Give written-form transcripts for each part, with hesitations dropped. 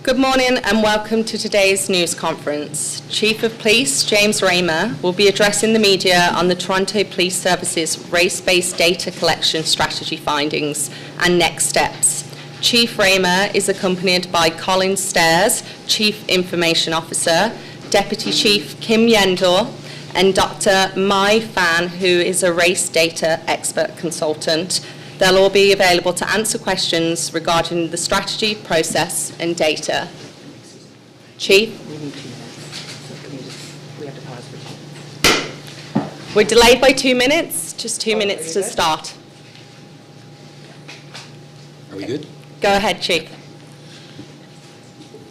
Good morning and welcome to today's news conference. Chief of Police James Raymer will be addressing the media on the Toronto Police Service's race-based data collection strategy findings and next steps. Chief Raymer is accompanied by Colin Stairs, Chief Information Officer, Deputy Chief Kim Yendor, and Dr. Mai Fan, who is a race data expert consultant. They'll all be available to answer questions regarding the strategy, process, and data. Chief? We're delayed by 2 minutes, just 2 minutes to start. Are we good? Go ahead, Chief.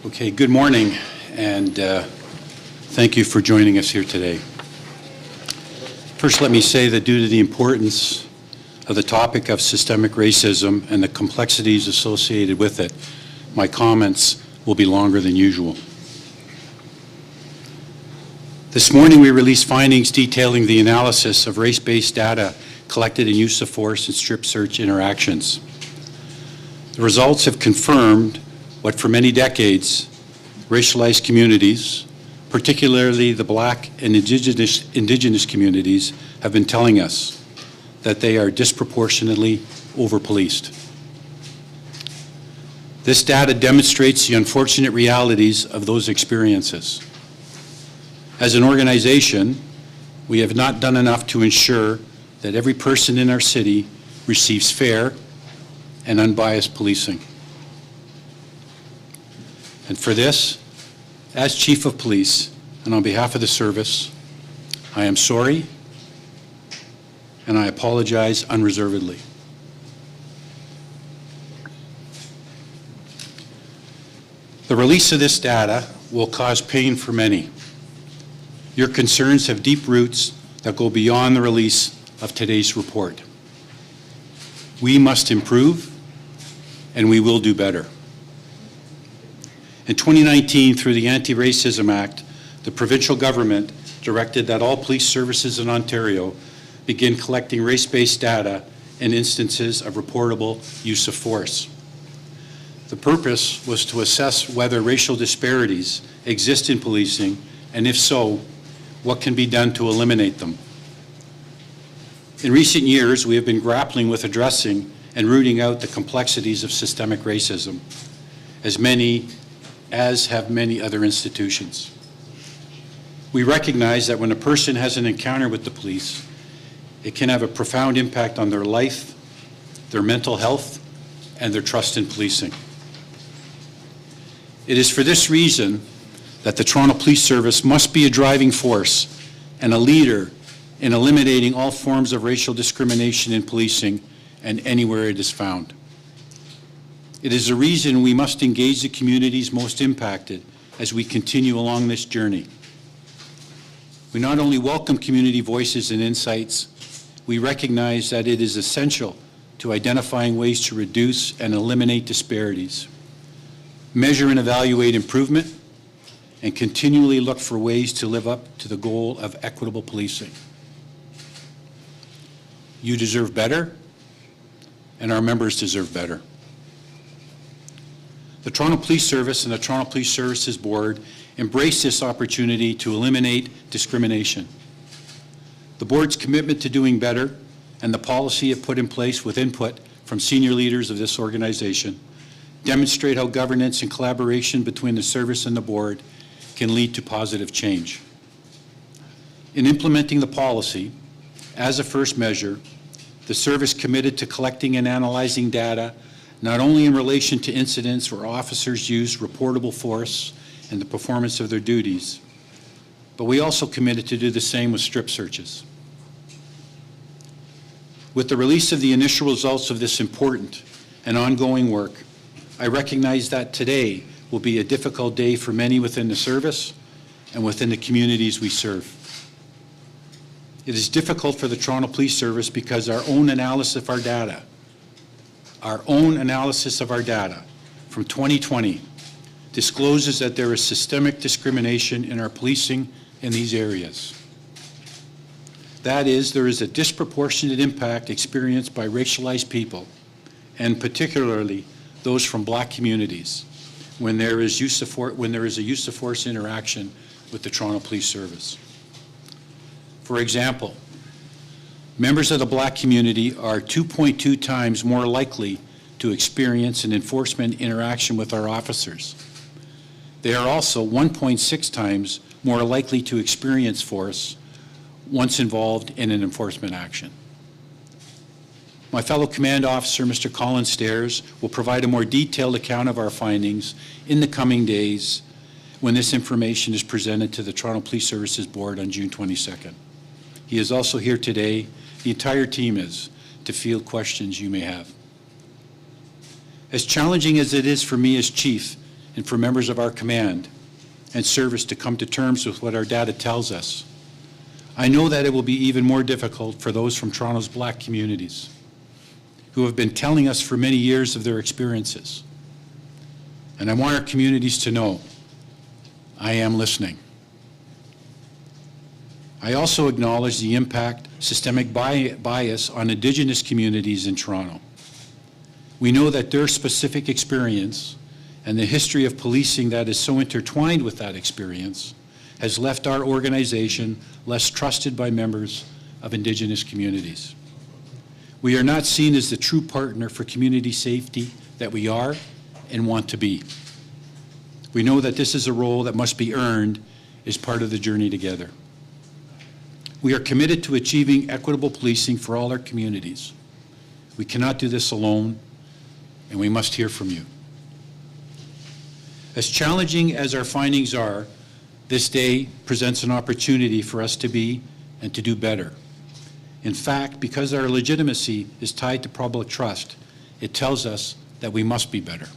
Okay, good morning, and thank you for joining us here today. First, let me say that due to the importance of the topic of systemic racism and the complexities associated with it, my comments will be longer than usual. This morning we released findings detailing the analysis of race-based data collected in use of force and strip search interactions. The results have confirmed what for many decades racialized communities, particularly the Black and Indigenous communities, have been telling us, that they are disproportionately over-policed. This data demonstrates the unfortunate realities of those experiences. As an organization, we have not done enough to ensure that every person in our city receives fair and unbiased policing. And for this, as Chief of Police, and on behalf of the service, I am sorry and I apologize unreservedly. The release of this data will cause pain for many. Your concerns have deep roots that go beyond the release of today's report. We must improve, and we will do better. In 2019, through the Anti-Racism Act, the provincial government directed that all police services in Ontario begin collecting race-based data in instances of reportable use of force. The purpose was to assess whether racial disparities exist in policing, and if so, what can be done to eliminate them. In recent years, we have been grappling with addressing and rooting out the complexities of systemic racism, as have many other institutions. We recognize that when a person has an encounter with the police, it can have a profound impact on their life, their mental health, and their trust in policing. It is for this reason that the Toronto Police Service must be a driving force and a leader in eliminating all forms of racial discrimination in policing and anywhere it is found. It is a reason we must engage the communities most impacted as we continue along this journey. We not only welcome community voices and insights, we recognize that it is essential to identifying ways to reduce and eliminate disparities, measure and evaluate improvement, and continually look for ways to live up to the goal of equitable policing. You deserve better, and our members deserve better. The Toronto Police Service and the Toronto Police Services Board embrace this opportunity to eliminate discrimination. The Board's commitment to doing better and the policy it put in place with input from senior leaders of this organization demonstrate how governance and collaboration between the service and the Board can lead to positive change. In implementing the policy, as a first measure, the service committed to collecting and analyzing data not only in relation to incidents where officers use reportable force in the performance of their duties, but we also committed to do the same with strip searches. With the release of the initial results of this important and ongoing work, I recognize that today will be a difficult day for many within the service and within the communities we serve. It is difficult for the Toronto Police Service because our own analysis of our data from 2020 discloses that there is systemic discrimination in our policing in these areas. That is, there is a disproportionate impact experienced by racialized people, and particularly those from Black communities, when there is a use of force interaction with the Toronto Police Service. For example, members of the Black community are 2.2 times more likely to experience an enforcement interaction with our officers. They are also 1.6 times more likely to experience force once involved in an enforcement action. My fellow command officer, Mr. Colin Stairs, will provide a more detailed account of our findings in the coming days when this information is presented to the Toronto Police Services Board on June 22nd. He is also here today, the entire team is, to field questions you may have. As challenging as it is for me as chief and for members of our command and service to come to terms with what our data tells us, I know that it will be even more difficult for those from Toronto's Black communities who have been telling us for many years of their experiences. And I want our communities to know I am listening. I also acknowledge the impact systemic bias on Indigenous communities in Toronto. We know that their specific experience and the history of policing that is so intertwined with that experience has left our organization less trusted by members of Indigenous communities. We are not seen as the true partner for community safety that we are and want to be. We know that this is a role that must be earned as part of the journey together. We are committed to achieving equitable policing for all our communities. We cannot do this alone, and we must hear from you. As challenging as our findings are, this day presents an opportunity for us to be and to do better. In fact, because our legitimacy is tied to public trust, it tells us that we must be better.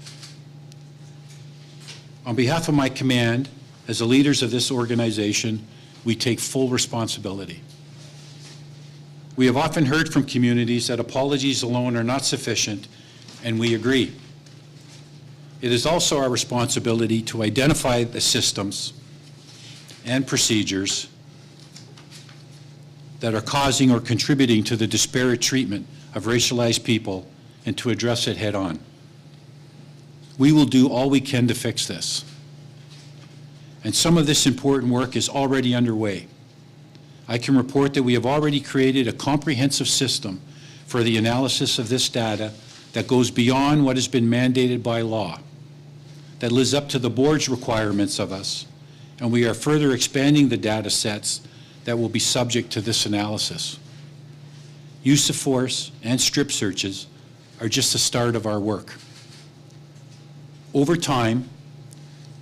On behalf of my command, as the leaders of this organization, we take full responsibility. We have often heard from communities that apologies alone are not sufficient, and we agree. It is also our responsibility to identify the systems and procedures that are causing or contributing to the disparate treatment of racialized people and to address it head on. We will do all we can to fix this. And some of this important work is already underway. I can report that we have already created a comprehensive system for the analysis of this data that goes beyond what has been mandated by law, that lives up to the board's requirements of us, and we are further expanding the data sets that will be subject to this analysis. Use of force and strip searches are just the start of our work. Over time,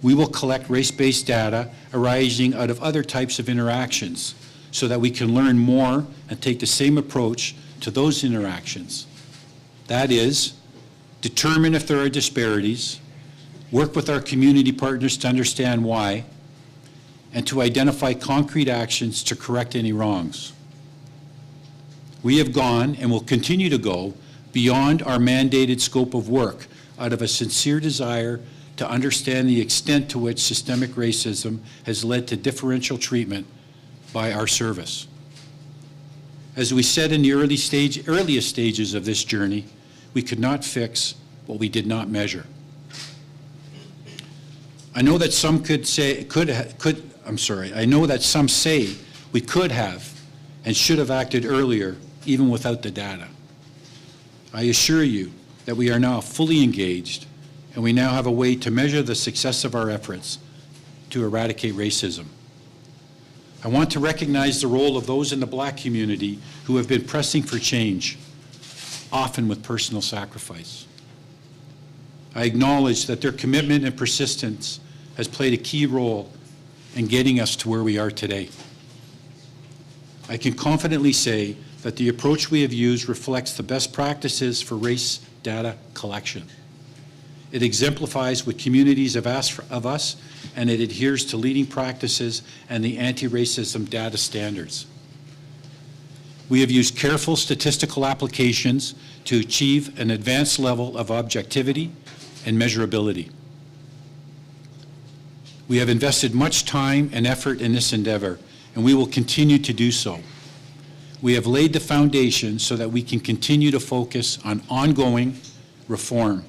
we will collect race-based data arising out of other types of interactions so that we can learn more and take the same approach to those interactions. That is, determine if there are disparities, work with our community partners to understand why, and to identify concrete actions to correct any wrongs. We have gone and will continue to go beyond our mandated scope of work out of a sincere desire to understand the extent to which systemic racism has led to differential treatment by our service. As we said in the earliest stages of this journey, we could not fix what we did not measure. I know that some I know that some say we could have and should have acted earlier, even without the data. I assure you that we are now fully engaged, and we now have a way to measure the success of our efforts to eradicate racism. I want to recognize the role of those in the Black community who have been pressing for change, often with personal sacrifice. I acknowledge that their commitment and persistence has played a key role in getting us to where we are today. I can confidently say that the approach we have used reflects the best practices for race data collection. It exemplifies what communities have asked of us, and it adheres to leading practices and the anti-racism data standards. We have used careful statistical applications to achieve an advanced level of objectivity and measurability. We have invested much time and effort in this endeavor, and we will continue to do so. We have laid the foundation so that we can continue to focus on ongoing reform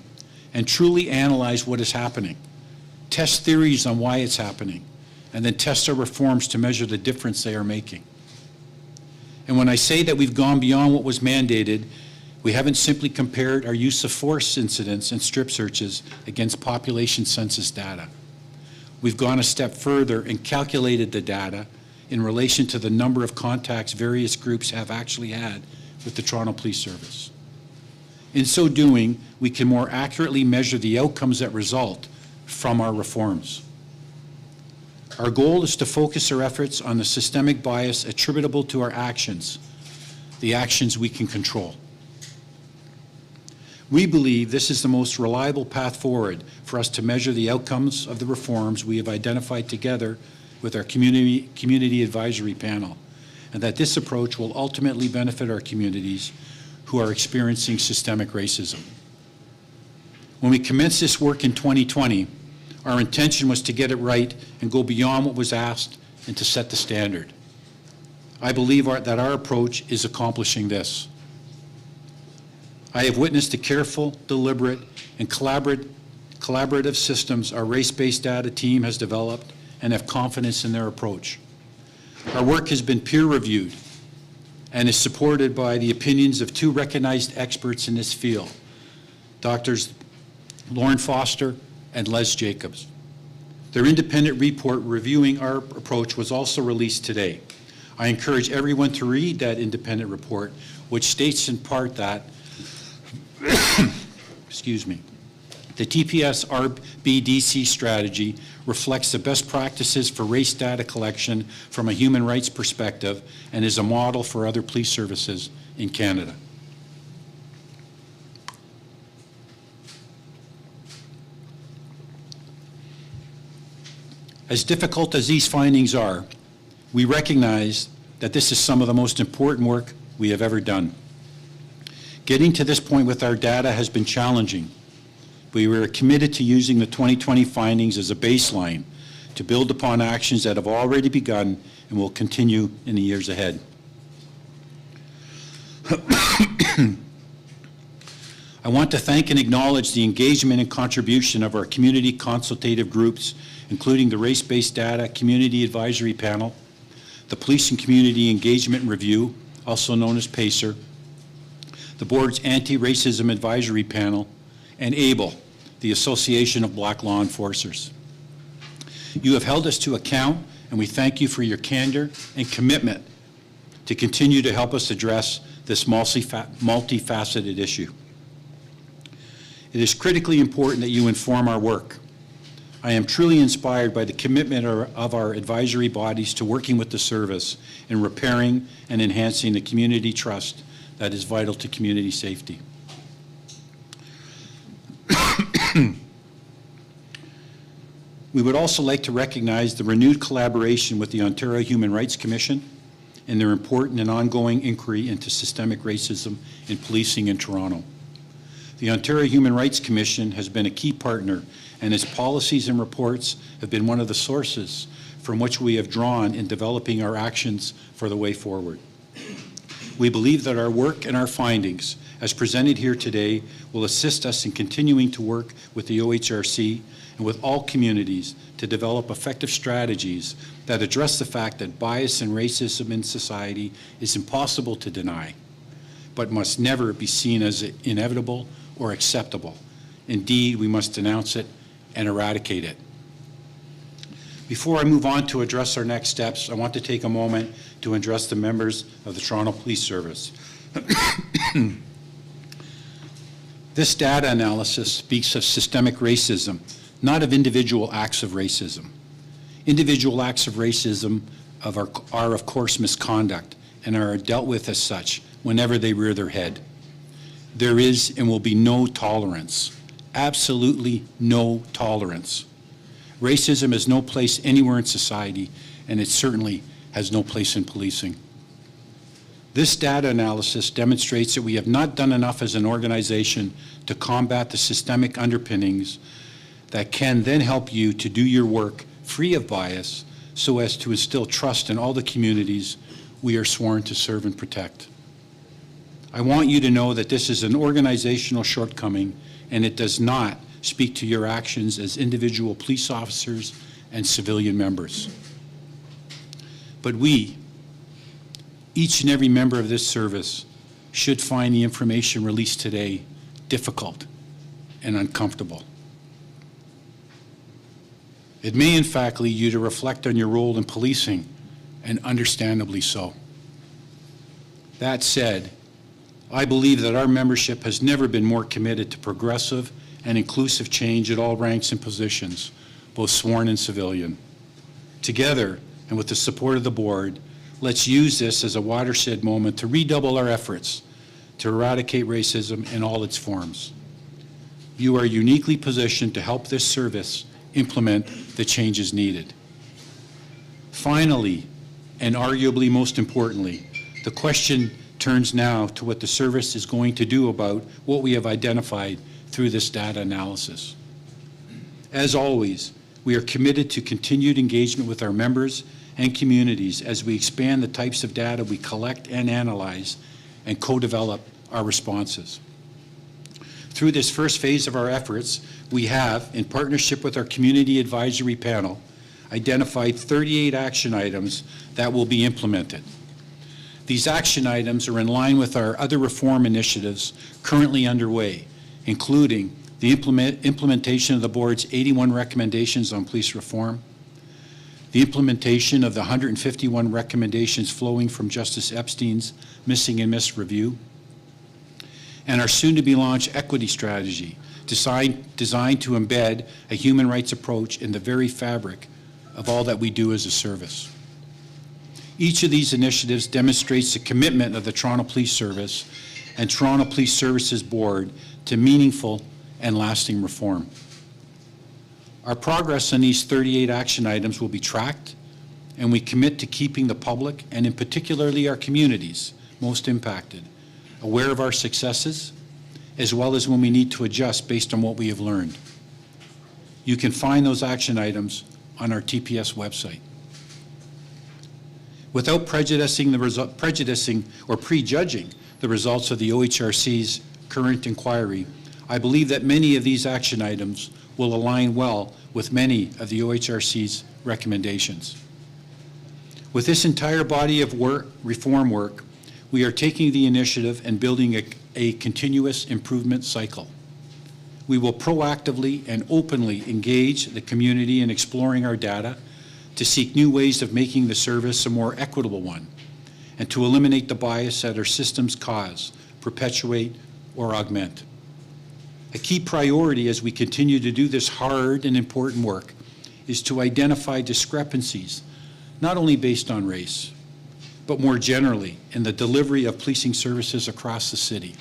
and truly analyze what is happening test theories on why it's happening, and then test our reforms to measure the difference they are making. And when I say that we've gone beyond what was mandated, we haven't simply compared our use of force incidents and strip searches against population census data. We've gone a step further and calculated the data in relation to the number of contacts various groups have actually had with the Toronto Police Service. In so doing, we can more accurately measure the outcomes that result from our reforms. Our goal is to focus our efforts on the systemic bias attributable to our actions, the actions we can control. We believe this is the most reliable path forward for us to measure the outcomes of the reforms we have identified together with our community advisory panel, and that this approach will ultimately benefit our communities who are experiencing systemic racism. When we commenced this work in 2020, our intention was to get it right and go beyond what was asked and to set the standard. I believe that our approach is accomplishing this. I have witnessed the careful, deliberate, and collaborative systems our race-based data team has developed and have confidence in their approach. Our work has been peer-reviewed and is supported by the opinions of two recognized experts in this field, Drs. Lauren Foster and Les Jacobs. Their independent report reviewing our approach was also released today. I encourage everyone to read that independent report, which states in part that excuse me, the TPS RBDC strategy reflects the best practices for race data collection from a human rights perspective and is a model for other police services in Canada. As difficult as these findings are, we recognize that this is some of the most important work we have ever done. Getting to this point with our data has been challenging. We were committed to using the 2020 findings as a baseline to build upon actions that have already begun and will continue in the years ahead. I want to thank and acknowledge the engagement and contribution of our community consultative groups, including the Race-Based Data Community Advisory Panel, the Police and Community Engagement Review, also known as PACER, the Board's Anti-Racism Advisory Panel, and ABLE, the Association of Black Law Enforcers. You have held us to account, and we thank you for your candor and commitment to continue to help us address this multifaceted issue. It is critically important that you inform our work. I am truly inspired by the commitment of our advisory bodies to working with the service in repairing and enhancing the community trust that is vital to community safety. We would also like to recognize the renewed collaboration with the Ontario Human Rights Commission and their important and ongoing inquiry into systemic racism in policing in Toronto. The Ontario Human Rights Commission has been a key partner, and its policies and reports have been one of the sources from which we have drawn in developing our actions for the way forward. We believe that our work and our findings, as presented here today, will assist us in continuing to work with the OHRC and with all communities to develop effective strategies that address the fact that bias and racism in society is impossible to deny, but must never be seen as inevitable or acceptable. Indeed, we must denounce it and eradicate it. Before I move on to address our next steps, I want to take a moment to address the members of the Toronto Police Service. This data analysis speaks of systemic racism, not of individual acts of racism. Individual acts of racism are of course misconduct and are dealt with as such whenever they rear their head. There is and will be no tolerance, absolutely no tolerance. Racism has no place anywhere in society, and it certainly has no place in policing. This data analysis demonstrates that we have not done enough as an organization to combat the systemic underpinnings that can then help you to do your work free of bias so as to instill trust in all the communities we are sworn to serve and protect. I want you to know that this is an organizational shortcoming, and it does not speak to your actions as individual police officers and civilian members. But we, each and every member of this service, should find the information released today difficult and uncomfortable. It may in fact lead you to reflect on your role in policing, and understandably so. That said, I believe that our membership has never been more committed to progressive and inclusive change at all ranks and positions, both sworn and civilian. Together, and with the support of the board, let's use this as a watershed moment to redouble our efforts to eradicate racism in all its forms. You are uniquely positioned to help this service implement the changes needed. Finally, and arguably most importantly, the question turns now to what the service is going to do about what we have identified through this data analysis. As always, we are committed to continued engagement with our members and communities as we expand the types of data we collect and analyze and co-develop our responses. Through this first phase of our efforts, we have, in partnership with our Community Advisory Panel, identified 38 action items that will be implemented. These action items are in line with our other reform initiatives currently underway, including the implementation of the board's 81 recommendations on police reform, the implementation of the 151 recommendations flowing from Justice Epstein's missing and missed review, and our soon-to-be-launched equity strategy designed to embed a human rights approach in the very fabric of all that we do as a service. Each of these initiatives demonstrates the commitment of the Toronto Police Service and Toronto Police Services Board to meaningful and lasting reform. Our progress on these 38 action items will be tracked, and we commit to keeping the public, and in particularly our communities most impacted, aware of our successes, as well as when we need to adjust based on what we have learned. You can find those action items on our TPS website. Without prejudicing or prejudging the results of the OHRC's current inquiry, I believe that many of these action items will align well with many of the OHRC's recommendations. With this entire body of work, reform work, we are taking the initiative and building a continuous improvement cycle. We will proactively and openly engage the community in exploring our data to seek new ways of making the service a more equitable one, and to eliminate the bias that our systems cause, perpetuate, or augment. A key priority as we continue to do this hard and important work is to identify discrepancies, not only based on race, but more generally in the delivery of policing services across the city.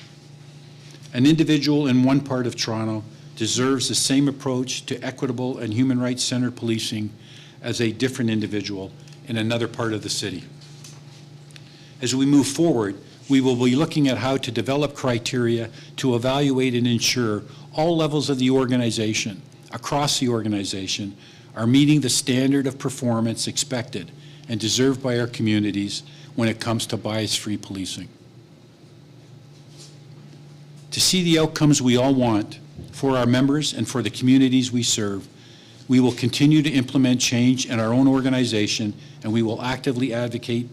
An individual in one part of Toronto deserves the same approach to equitable and human rights-centered policing as a different individual in another part of the city. As we move forward, we will be looking at how to develop criteria to evaluate and ensure all levels of the organization, across the organization, are meeting the standard of performance expected and deserved by our communities when it comes to bias-free policing. To see the outcomes we all want for our members and for the communities we serve, we will continue to implement change in our own organization, and we will actively advocate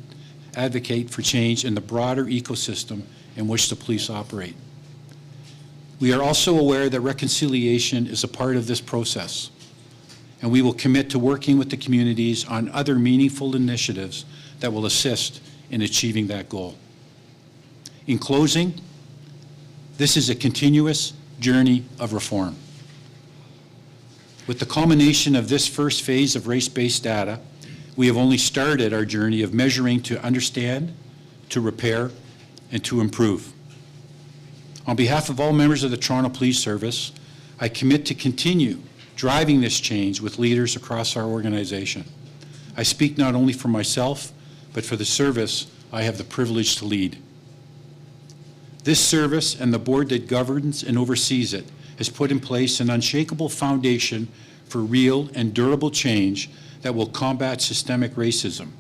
for change in the broader ecosystem in which the police operate. We are also aware that reconciliation is a part of this process, and we will commit to working with the communities on other meaningful initiatives that will assist in achieving that goal. In closing, this is a continuous journey of reform. With the culmination of this first phase of race-based data, we have only started our journey of measuring to understand, to repair, and to improve. On behalf of all members of the Toronto Police Service, I commit to continue driving this change with leaders across our organization. I speak not only for myself, but for the service I have the privilege to lead. This service and the board that governs and oversees it has put in place an unshakable foundation for real and durable change that will combat systemic racism,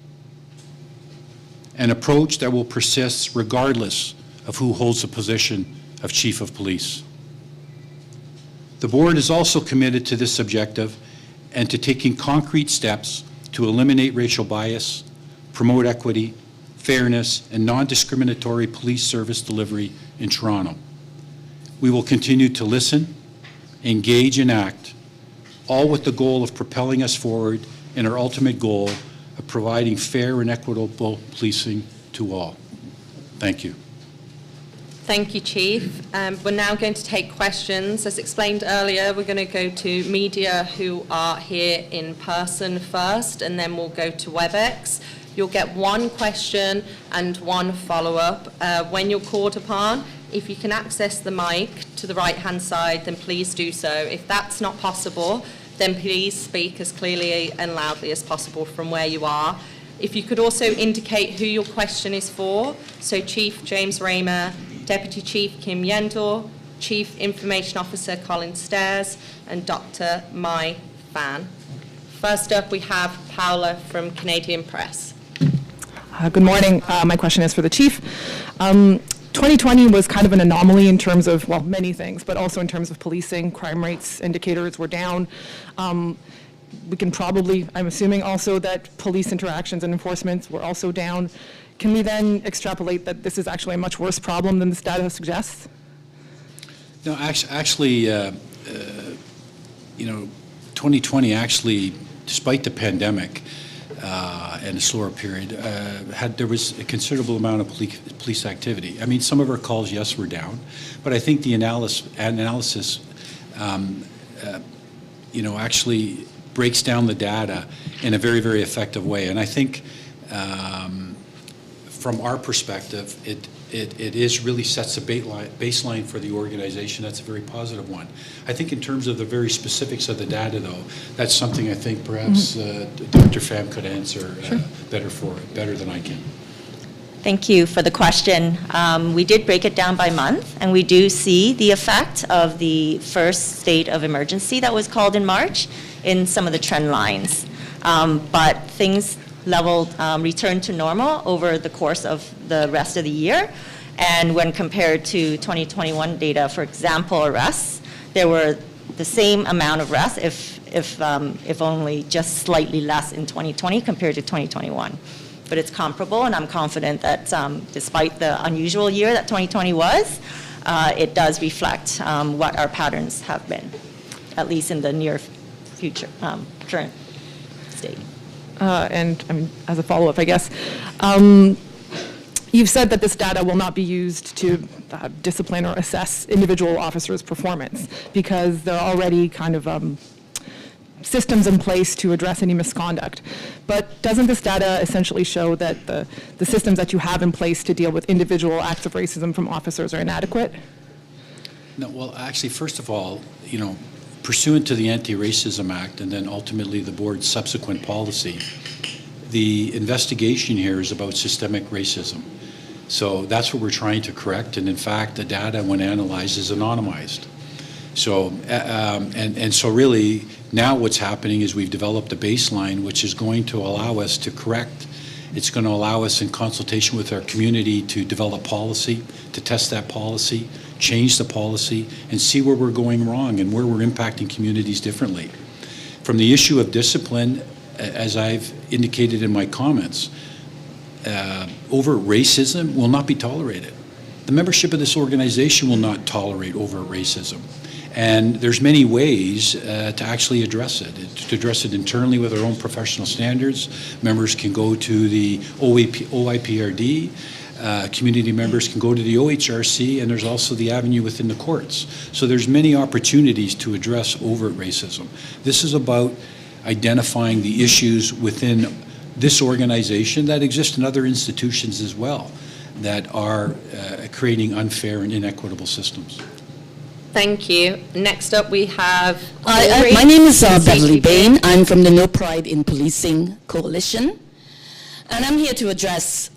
an approach that will persist regardless of who holds the position of Chief of Police. The board is also committed to this objective and to taking concrete steps to eliminate racial bias, promote equity, fairness, and non-discriminatory police service delivery in Toronto. We will continue to listen, engage, and act, all with the goal of propelling us forward in our ultimate goal of providing fair and equitable policing to all. Thank you. Thank you, Chief. We're now going to take questions. As explained earlier, we're going to go to media who are here in person first, and then we'll go to WebEx. You'll get one question and one follow-up. When you're called upon, if you can access the mic to the right-hand side, then please do so. If that's not possible, then please speak as clearly and loudly as possible from where you are. If you could also indicate who your question is for, so Chief James Raymer, Deputy Chief Kim Yendor, Chief Information Officer Colin Stairs, and Dr. Mai Fan. First up, we have Paula from Canadian Press. Good morning. My question is for the Chief. 2020 was kind of an anomaly in terms of, well, many things, but also in terms of policing. Crime rates indicators were down. We can probably, I'm assuming also that police interactions and enforcement were also down. Can we then extrapolate that this is actually a much worse problem than this data suggests? No, actually, 2020 actually, despite the pandemic and a slower period, there was a considerable amount of police activity. I mean, some of our calls, yes, were down, but I think the analysis actually breaks down the data in a very, very effective way. And I think from our perspective, it is really sets a baseline for the organization. That's a very positive one. I think in terms of the very specifics of the data, though, that's something I think perhaps Dr. Pham could answer better than I can. Thank you for the question. We did break it down by month, and we do see the effect of the first state of emergency that was called in March in some of the trend lines. But things returned to normal over the course of the rest of the year. And when compared to 2021 data, for example, arrests, there were the same amount of arrests, if only just slightly less in 2020 compared to 2021. But it's comparable, and I'm confident that despite the unusual year that 2020 was, it does reflect what our patterns have been, at least in the near future, current state. And I mean, as a follow-up, I guess, you've said that this data will not be used to discipline or assess individual officers' performance because there are already kind of systems in place to address any misconduct. But doesn't this data essentially show that the systems that you have in place to deal with individual acts of racism from officers are inadequate? No, well, actually, first of all, pursuant to the Anti-Racism Act and then ultimately the board's subsequent policy, the investigation here is about systemic racism. So that's what we're trying to correct, and in fact, the data, when analyzed, is anonymized. So, and so really, now what's happening is we've developed a baseline which is going to allow us to correct. It's going to allow us in consultation with our community to develop policy, to test that policy, change the policy, and see where we're going wrong and where we're impacting communities differently. From the issue of discipline, as I've indicated in my comments, overt racism will not be tolerated. The membership of this organization will not tolerate overt racism. And there's many ways to actually address it. To address it internally with our own professional standards. Members can go to the OIPRD. Community members can go to the OHRC, and there's also the avenue within the courts. So there's many opportunities to address overt racism. This is about identifying the issues within this organization that exist in other institutions as well that are creating unfair and inequitable systems. Thank you. Next up, we have... my name is Beverly Bain. I'm from the No Pride in Policing Coalition. And I'm here to address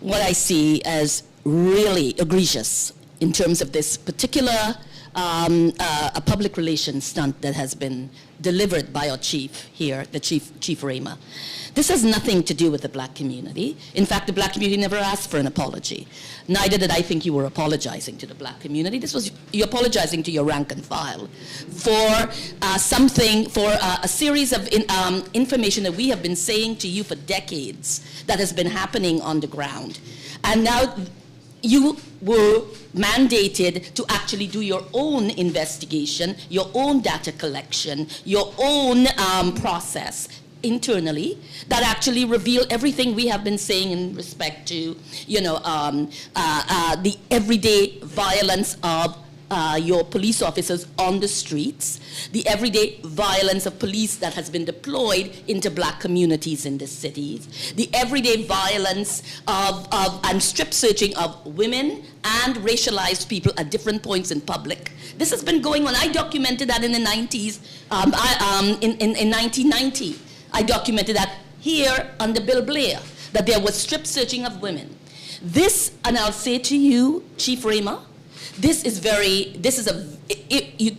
what I see as really egregious in terms of this particular a public relations stunt that has been delivered by our chief here, the Chief Raymer. This has nothing to do with the black community. In fact, the black community never asked for an apology. Neither did I think you were apologizing to the black community. This was you apologizing to your rank and file for a series of information that we have been saying to you for decades that has been happening on the ground. And now you were mandated to actually do your own investigation, your own data collection, your own process internally that actually reveal everything we have been saying in respect to, the everyday violence of your police officers on the streets, the everyday violence of police that has been deployed into black communities in the cities, the everyday violence and strip searching of women and racialized people at different points in public. This has been going on. I documented that in the 90s, in 1990. I documented that here under Bill Blair, that there was strip searching of women. This, and I'll say to you, Chief Raymer, you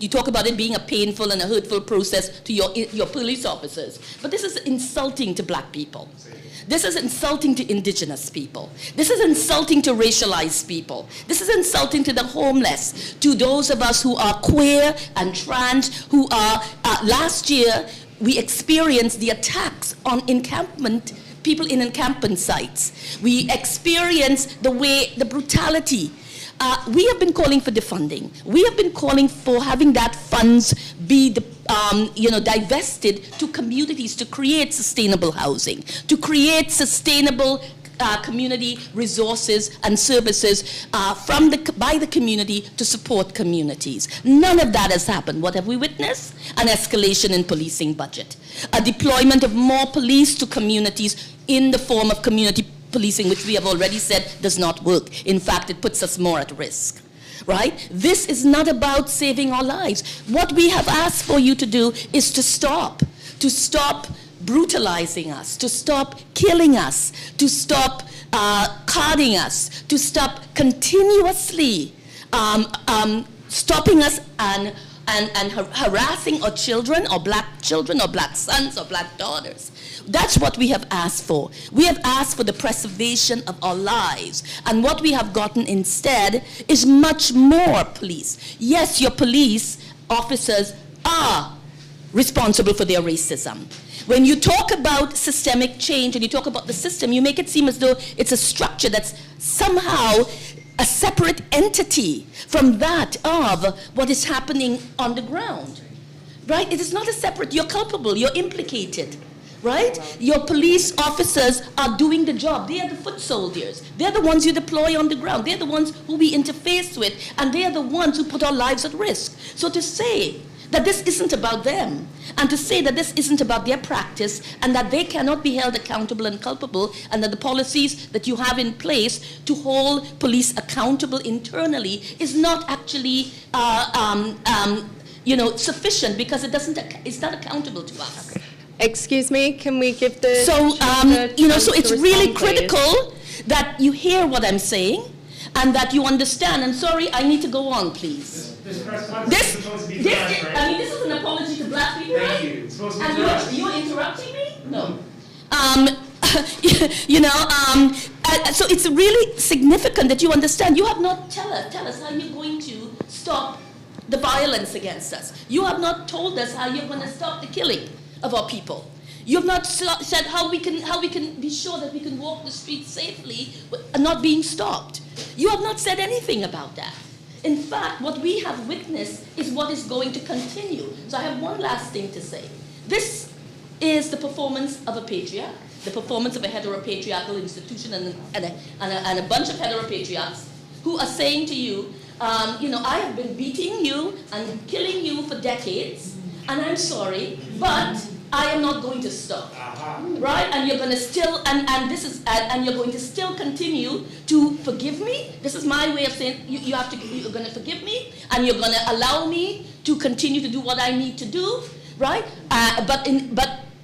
talk about it being a painful and a hurtful process to your police officers, but this is insulting to black people. This is insulting to indigenous people. This is insulting to racialized people. This is insulting to the homeless, to those of us who are queer and trans, who are, last year, we experienced the attacks on people in encampment sites. We experienced the brutality. We have been calling for defunding. We have been calling for having that funds be divested to communities to create sustainable housing, to create sustainable community resources and services by the community to support communities. None of that has happened. What have we witnessed? An escalation in policing budget, a deployment of more police to communities in the form of community policing, which we have already said does not work. In fact, it puts us more at risk. Right? This is not about saving our lives. What we have asked for you to do is to stop brutalizing us, to stop killing us, to stop carding us, to stop continuously stopping us and harassing our children, or black sons, or black daughters. That's what we have asked for. We have asked for the preservation of our lives. And what we have gotten instead is much more police. Yes, your police officers are responsible for their racism. When you talk about systemic change and you talk about the system, you make it seem as though it's a structure that's somehow a separate entity from that of what is happening on the ground. Right? It is not a separate, you're culpable, you're implicated. Right? Your police officers are doing the job. They are the foot soldiers. They're the ones you deploy on the ground. They're the ones who we interface with, and they are the ones who put our lives at risk. So to say that this isn't about them, and to say that this isn't about their practice, and that they cannot be held accountable and culpable, and that the policies that you have in place to hold police accountable internally is not actually sufficient, because it's not accountable to us. Excuse me, can we give the... So it's really critical that you hear what I'm saying and that you understand. And sorry, I need to go on, please. This is an apology to black people, right? Thank you. It's supposed to be and you're interrupting me? No. So it's really significant that you understand. You have not tell us how you're going to stop the violence against us. You have not told us how you're going to stop the killing of our people. You have not said how we can be sure that we can walk the streets safely and not being stopped. You have not said anything about that. In fact, what we have witnessed is what is going to continue. So I have one last thing to say. This is the performance of a patriarch, the performance of a heteropatriarchal institution and a bunch of heteropatriarchs who are saying to you, I have been beating you and killing you for decades, and I'm sorry, but I am not going to stop, right? And you're going to still, and you're going to still continue to forgive me. This is my way of saying you're going to forgive me, and you're going to allow me to continue to do what I need to do, right? But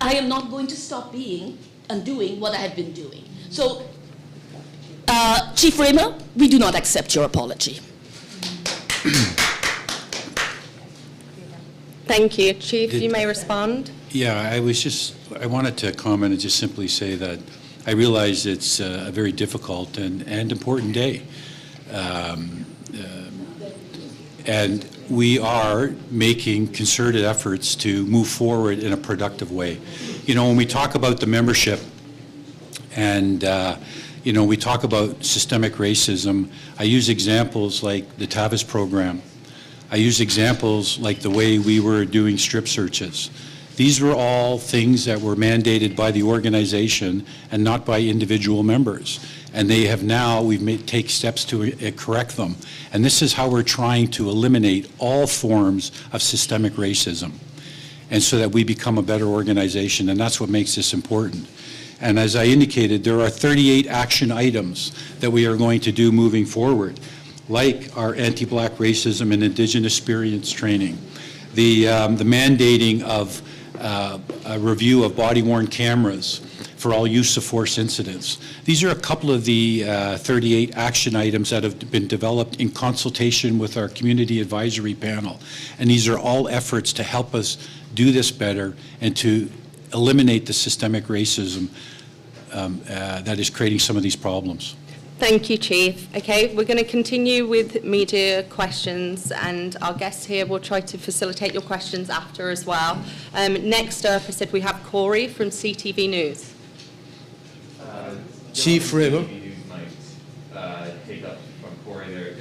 I am not going to stop being and doing what I have been doing. So, Chief Raymer, we do not accept your apology. Thank you. Chief, you may respond. Yeah, I wanted to comment and just simply say that I realize it's a very difficult and important day. And we are making concerted efforts to move forward in a productive way. You know, when we talk about the membership and, you know, we talk about systemic racism, I use examples like the Tavis program. I use examples like the way we were doing strip searches. These were all things that were mandated by the organization and not by individual members. And they have now, take steps to correct them. And this is how we're trying to eliminate all forms of systemic racism, and so that we become a better organization, and that's what makes this important. And as I indicated, there are 38 action items that we are going to do moving forward, like our anti-Black racism and Indigenous experience training, the mandating of a review of body-worn cameras for all use of force incidents. These are a couple of the 38 action items that have been developed in consultation with our community advisory panel. And these are all efforts to help us do this better and to eliminate the systemic racism that is creating some of these problems. Thank you, Chief. Okay, we're going to continue with media questions, and our guests here will try to facilitate your questions after as well. Next up, I said we have Corey from CTV News. Chief River. Take up from Corey there. I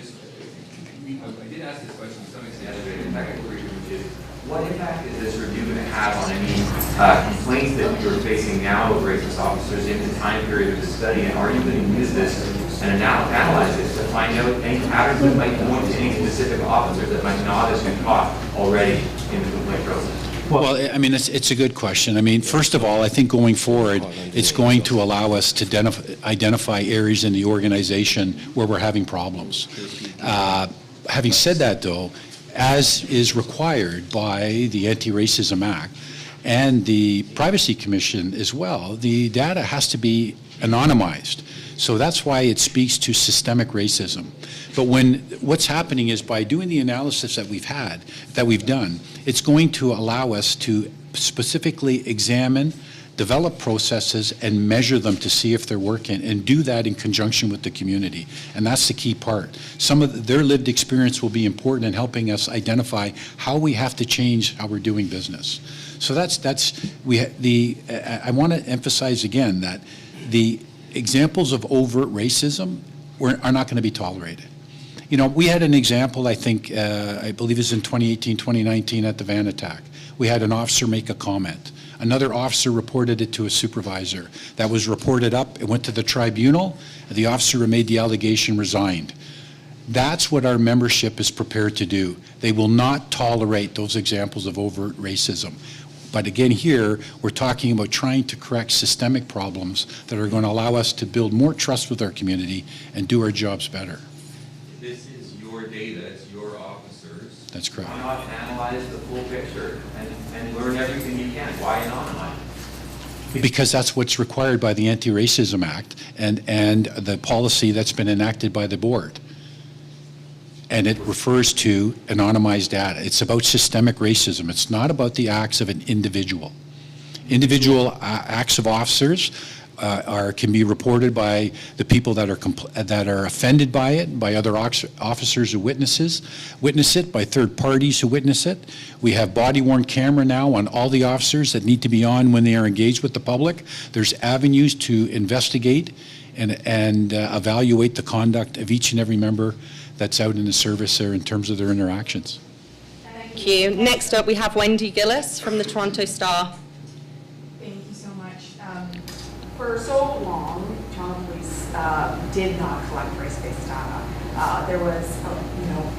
did ask this question to some extent, but the technical reason, which is, what impact is this review going to have on any complaints that you're facing now of racist officers in the time period of the study? And are you going to use this and analyze this to find out any patterns that might point to any specific officers that might not have been caught already in the complaint process? Well, I mean, it's a good question. I mean, first of all, I think going forward, it's going to allow us to identify areas in the organization where we're having problems. Having said that, though, as is required by the Anti-Racism Act and the Privacy Commission as well, the data has to be anonymized. So that's why it speaks to systemic racism. But what's happening is, by doing the analysis that we've done, it's going to allow us to specifically examine, develop processes, and measure them to see if they're working, and do that in conjunction with the community. And that's the key part. Some of their lived experience will be important in helping us identify how we have to change how we're doing business. So I want to emphasize again that the examples of overt racism are not going to be tolerated. You know, we had an example, I think, I believe it was in 2018, 2019 at the van attack. We had an officer make a comment. Another officer reported it to a supervisor. That was reported up, it went to the tribunal, the officer who made the allegation resigned. That's what our membership is prepared to do. They will not tolerate those examples of overt racism. But again, here, we're talking about trying to correct systemic problems that are going to allow us to build more trust with our community and do our jobs better. This is your data, it's your officers. That's correct. Why not analyze the full picture and learn everything you can? Why anonymize? Because that's what's required by the Anti-Racism Act and the policy that's been enacted by the board. And it refers to anonymized data. It's about systemic racism. It's not about the acts of an individual. Individual acts of officers can be reported by the people that are offended by it, by other officers who witness it, by third parties who witness it. We have body-worn camera now on all the officers that need to be on when they are engaged with the public. There's avenues to investigate and evaluate the conduct of each and every member that's out in the service there in terms of their interactions. Thank you. Next up, we have Wendy Gillis from the Toronto Star. Thank you so much. For so long, Toronto Police did not collect race-based data.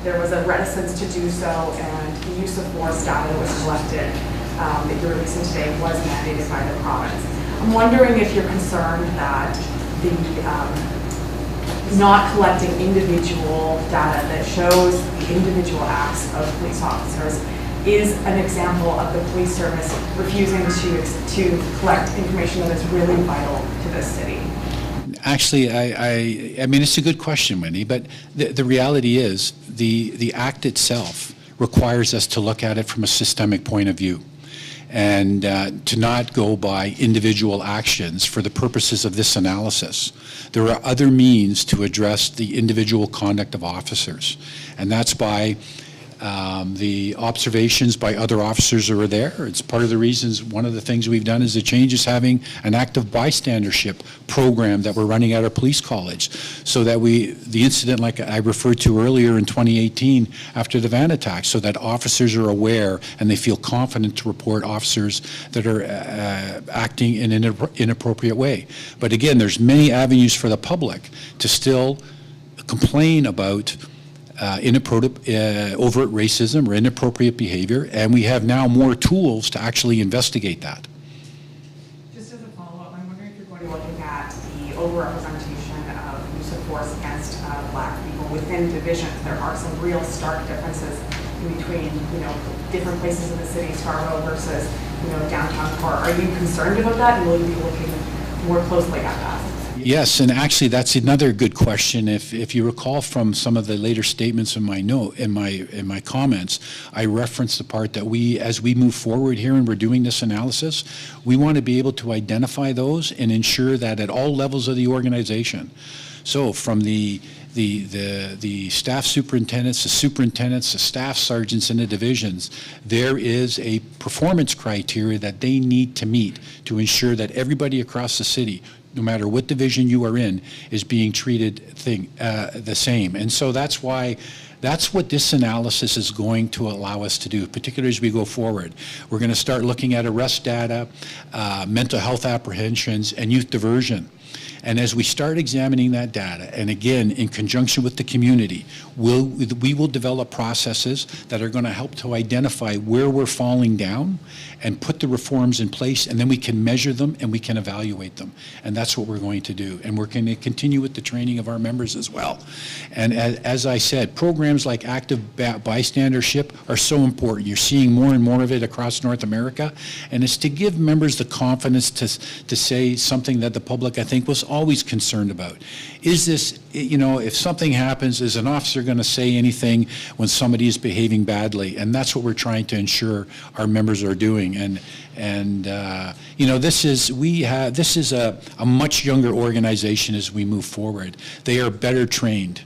There was a reticence to do so, and the use of force data that was collected that you're releasing today was mandated by the province. I'm wondering if you're concerned that the not collecting individual data that shows the individual acts of police officers is an example of the police service refusing to collect information that is really vital to this city. Actually, I mean, it's a good question, Wendy, but the reality is the act itself requires us to look at it from a systemic point of view and to not go by individual actions for the purposes of this analysis. There are other means to address the individual conduct of officers, and that's by the observations by other officers who are there. It's part of the reasons, one of the things we've done is the change is having an active bystandership program that we're running at our police college, so that the incident like I referred to earlier in 2018 after the van attack, so that officers are aware and they feel confident to report officers that are acting in an inappropriate way. But again, there's many avenues for the public to still complain about overt racism or inappropriate behavior, and we have now more tools to actually investigate that. Just as a follow-up, I'm wondering if you're going to be looking at the overrepresentation of use of force against Black people within divisions. There are some real stark differences in between, different places in the city, Scarborough versus, downtown core. Are you concerned about that, and will you be looking more closely at that? Yes, and actually that's another good question. If you recall from some of the later statements in my my comments, I referenced the part that as we move forward here and we're doing this analysis, we want to be able to identify those and ensure that at all levels of the organization. So from the staff superintendents, the superintendents, the staff sergeants in the divisions, there is a performance criteria that they need to meet to ensure that everybody across the city, no matter what division you are in, is being treated the same. And so that's what this analysis is going to allow us to do, particularly as we go forward. We're going to start looking at arrest data, mental health apprehensions, and youth diversion. And as we start examining that data, and again, in conjunction with the community, we will develop processes that are going to help to identify where we're falling down and put the reforms in place, and then we can measure them and we can evaluate them. And that's what we're going to do. And we're going to continue with the training of our members as well. And as I said, programs like active bystandership are so important. You're seeing more and more of it across North America, and it's to give members the confidence to say something that the public, I think, was always concerned about. Is this, if something happens, is an officer going to say anything when somebody is behaving badly? And that's what we're trying to ensure our members are doing. And this is a much younger organization as we move forward. They are better trained.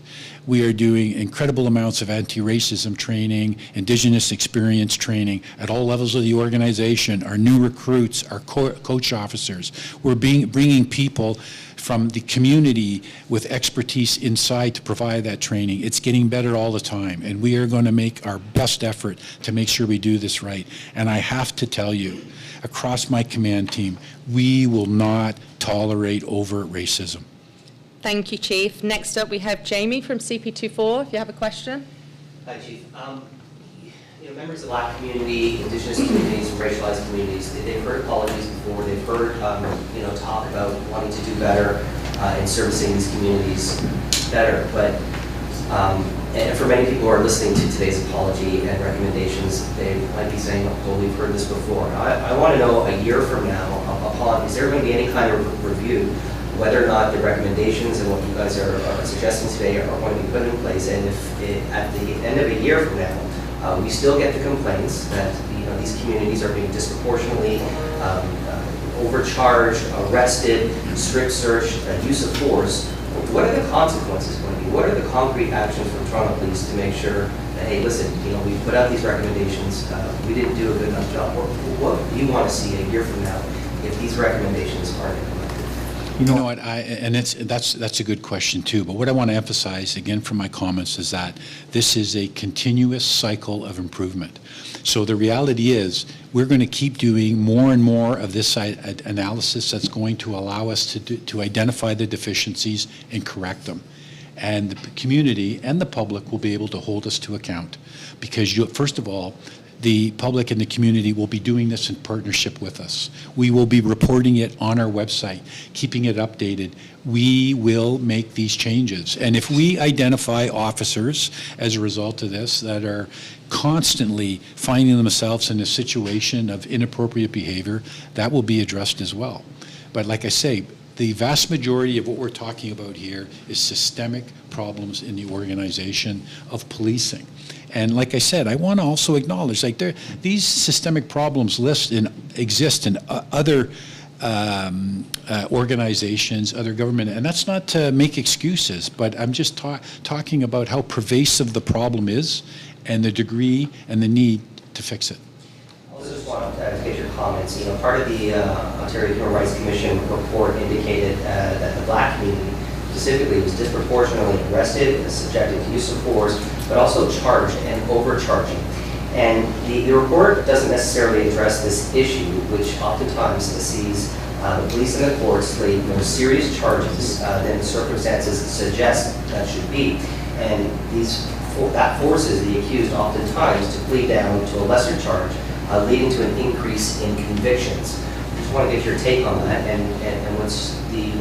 We are doing incredible amounts of anti-racism training, Indigenous experience training at all levels of the organization. Our new recruits, our coach officers, we're bringing people from the community with expertise inside to provide that training. It's getting better all the time, and we are going to make our best effort to make sure we do this right. And I have to tell you, across my command team, we will not tolerate overt racism. Thank you, Chief. Next up, we have Jamie from CP24, if you have a question. Hi, Chief. Members of the Black community, Indigenous communities, and racialized communities, they've heard apologies before. They've heard, talk about wanting to do better in servicing these communities better. But and for many people who are listening to today's apology and recommendations, they might be saying, "Oh, we've heard this before." I want to know, a year from now, is there going to be any kind of review whether or not the recommendations and what you guys are suggesting today are going to be put in place, and if at the end of a year from now, we still get the complaints that these communities are being disproportionately overcharged, arrested, strip searched, use of force. What are the consequences going to be? What are the concrete actions from Toronto Police to make sure that, hey, listen, we put out these recommendations, we didn't do a good enough job? What do you want to see a year from now if these recommendations aren't implemented? You know what, that's a good question too, but what I want to emphasize again from my comments is that this is a continuous cycle of improvement. So the reality is we're going to keep doing more and more of this analysis that's going to allow us to identify the deficiencies and correct them. And the community and the public will be able to hold us to account, because first of all, the public and the community will be doing this in partnership with us. We will be reporting it on our website, keeping it updated. We will make these changes. And if we identify officers as a result of this that are constantly finding themselves in a situation of inappropriate behavior, that will be addressed as well. But like I say, the vast majority of what we're talking about here is systemic problems in the organization of policing. And like I said, I want to also acknowledge, like, these systemic problems exist in other organizations, other government, and that's not to make excuses, but I'm just talking about how pervasive the problem is and the degree and the need to fix it. I also just want to get your comments. You know, part of the Ontario Human Rights Commission report indicated that the Black community specifically was disproportionately arrested, subjected to use of force, but also charged and overcharging. And the report doesn't necessarily address this issue, which oftentimes sees the police and the courts lay more serious charges than the circumstances suggest that should be. And that forces the accused oftentimes to plead down to a lesser charge, leading to an increase in convictions. I just want to get your take on that, and what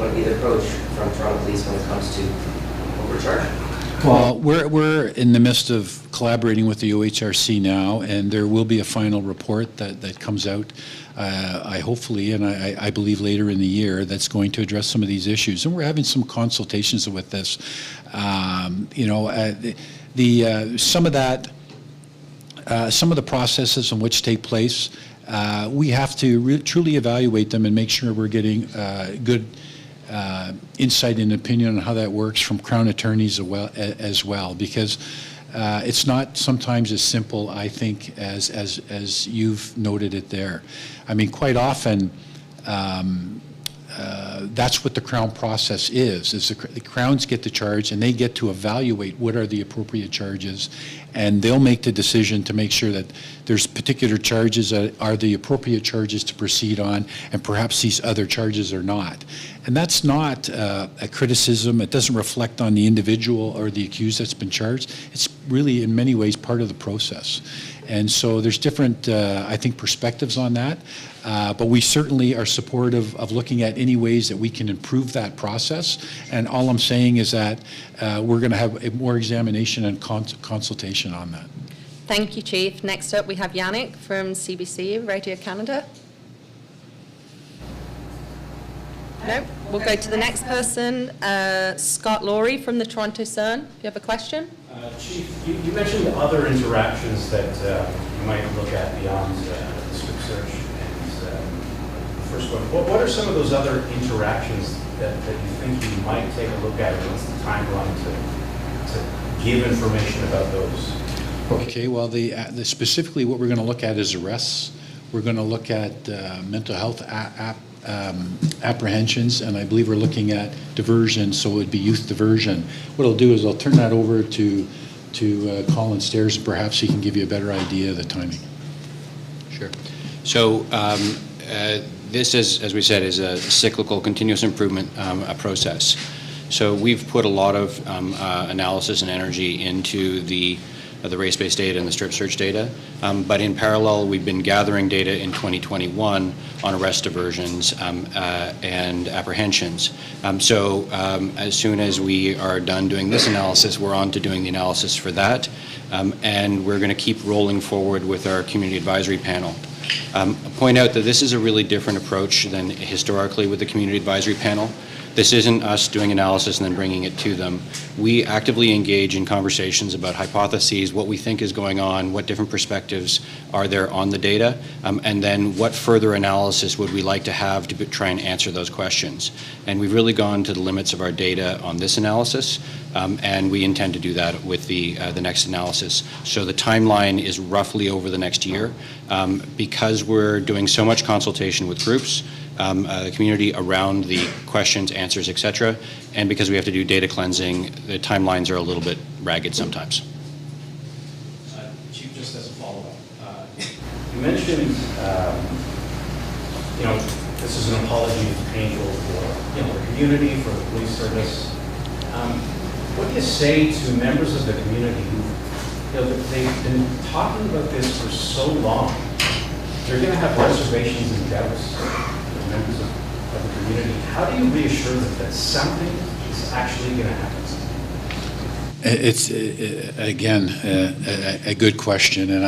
would be the approach from Toronto Police when it comes to overcharging? Well, we're in the midst of collaborating with the OHRC now, and there will be a final report that comes out, I hopefully, and I believe later in the year, that's going to address some of these issues. And we're having some consultations with this. Some of the processes in which take place, we have to truly evaluate them and make sure we're getting good insight and opinion on how that works from Crown attorneys as well, because it's not sometimes as simple, I think, as you've noted it there. I mean, quite often, that's what the Crown process is the Crowns get the charge and they get to evaluate what are the appropriate charges, and they'll make the decision to make sure that there's particular charges that are the appropriate charges to proceed on, and perhaps these other charges are not. And that's not a criticism. It doesn't reflect on the individual or the accused that's been charged. It's really, in many ways, part of the process. And so there's different, I think, perspectives on that. But we certainly are supportive of looking at any ways that we can improve that process. And all I'm saying is that we're going to have more examination and consultation on that. Thank you, Chief. Next up, we have Yannick from CBC Radio Canada. No, we'll go to the next person, Scott Laurie from the Toronto Sun. If you have a question. Chief, you mentioned other interactions that you might look at beyond the strip search. And the first one, what are some of those other interactions that you think you might take a look at? What's the timeline to give information about those? Okay, well, the specifically what we're going to look at is arrests. We're going to look at mental health apprehensions, and I believe we're looking at diversion, so it would be youth diversion. What I'll do is I'll turn that over to Colin Stairs, and perhaps he can give you a better idea of the timing. Sure. So this is, as we said, is a cyclical continuous improvement process. So we've put a lot of analysis and energy into the race-based data and the strip search data. But in parallel, we've been gathering data in 2021 on arrest diversions and apprehensions. As soon as we are done doing this analysis, we're on to doing the analysis for that. And we're going to keep rolling forward with our community advisory panel. I'll point out that this is a really different approach than historically with the community advisory panel. This isn't us doing analysis and then bringing it to them. We actively engage in conversations about hypotheses, what we think is going on, what different perspectives are there on the data, and then what further analysis would we like to have to try and answer those questions. And we've really gone to the limits of our data on this analysis, and we intend to do that with the next analysis. So the timeline is roughly over the next year. Because we're doing so much consultation with groups, the community around the questions, answers, etc. And because we have to do data cleansing, the timelines are a little bit ragged sometimes. Chief, just as a follow-up, you mentioned, this is an apology that's painful for, the community, for the police service. What do you say to members of the community who, they've been talking about this for so long? They're going to have reservations and doubts. Members of the community, how do you reassure them that something is actually going to happen? It's again a good question, and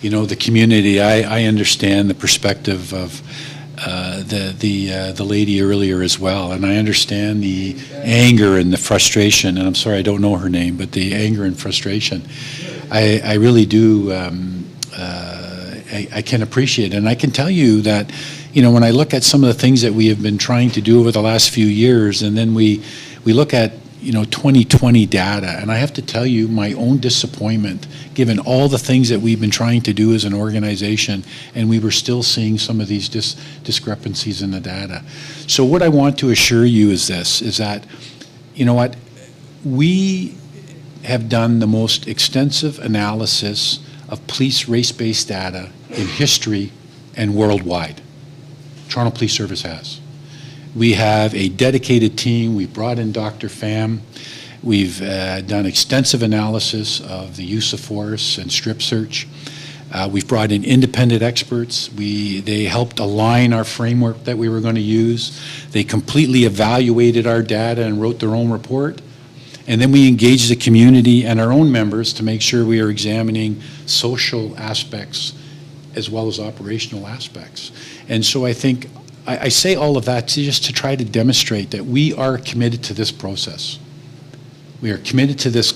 the community. I understand the perspective of the lady earlier as well, and I understand the anger and the frustration. And I'm sorry I don't know her name, but the anger and frustration. I really do, I can appreciate it. And I can tell you that, you know, when I look at some of the things that we have been trying to do over the last few years, and then we look at, you know, 2020 data, and I have to tell you my own disappointment, given all the things that we've been trying to do as an organization, and we were still seeing some of these discrepancies in the data. So what I want to assure you is this, is that, you know what, we have done the most extensive analysis of police race-based data in history and worldwide. Toronto Police Service has. We have a dedicated team. We've brought in Dr. Pham. We've done extensive analysis of the use of force and strip search. We've brought in independent experts. They helped align our framework that we were going to use. They completely evaluated our data and wrote their own report. And then we engaged the community and our own members to make sure we are examining social aspects as well as operational aspects. And so I think I say all of that just to try to demonstrate that we are committed to this process. We are committed to this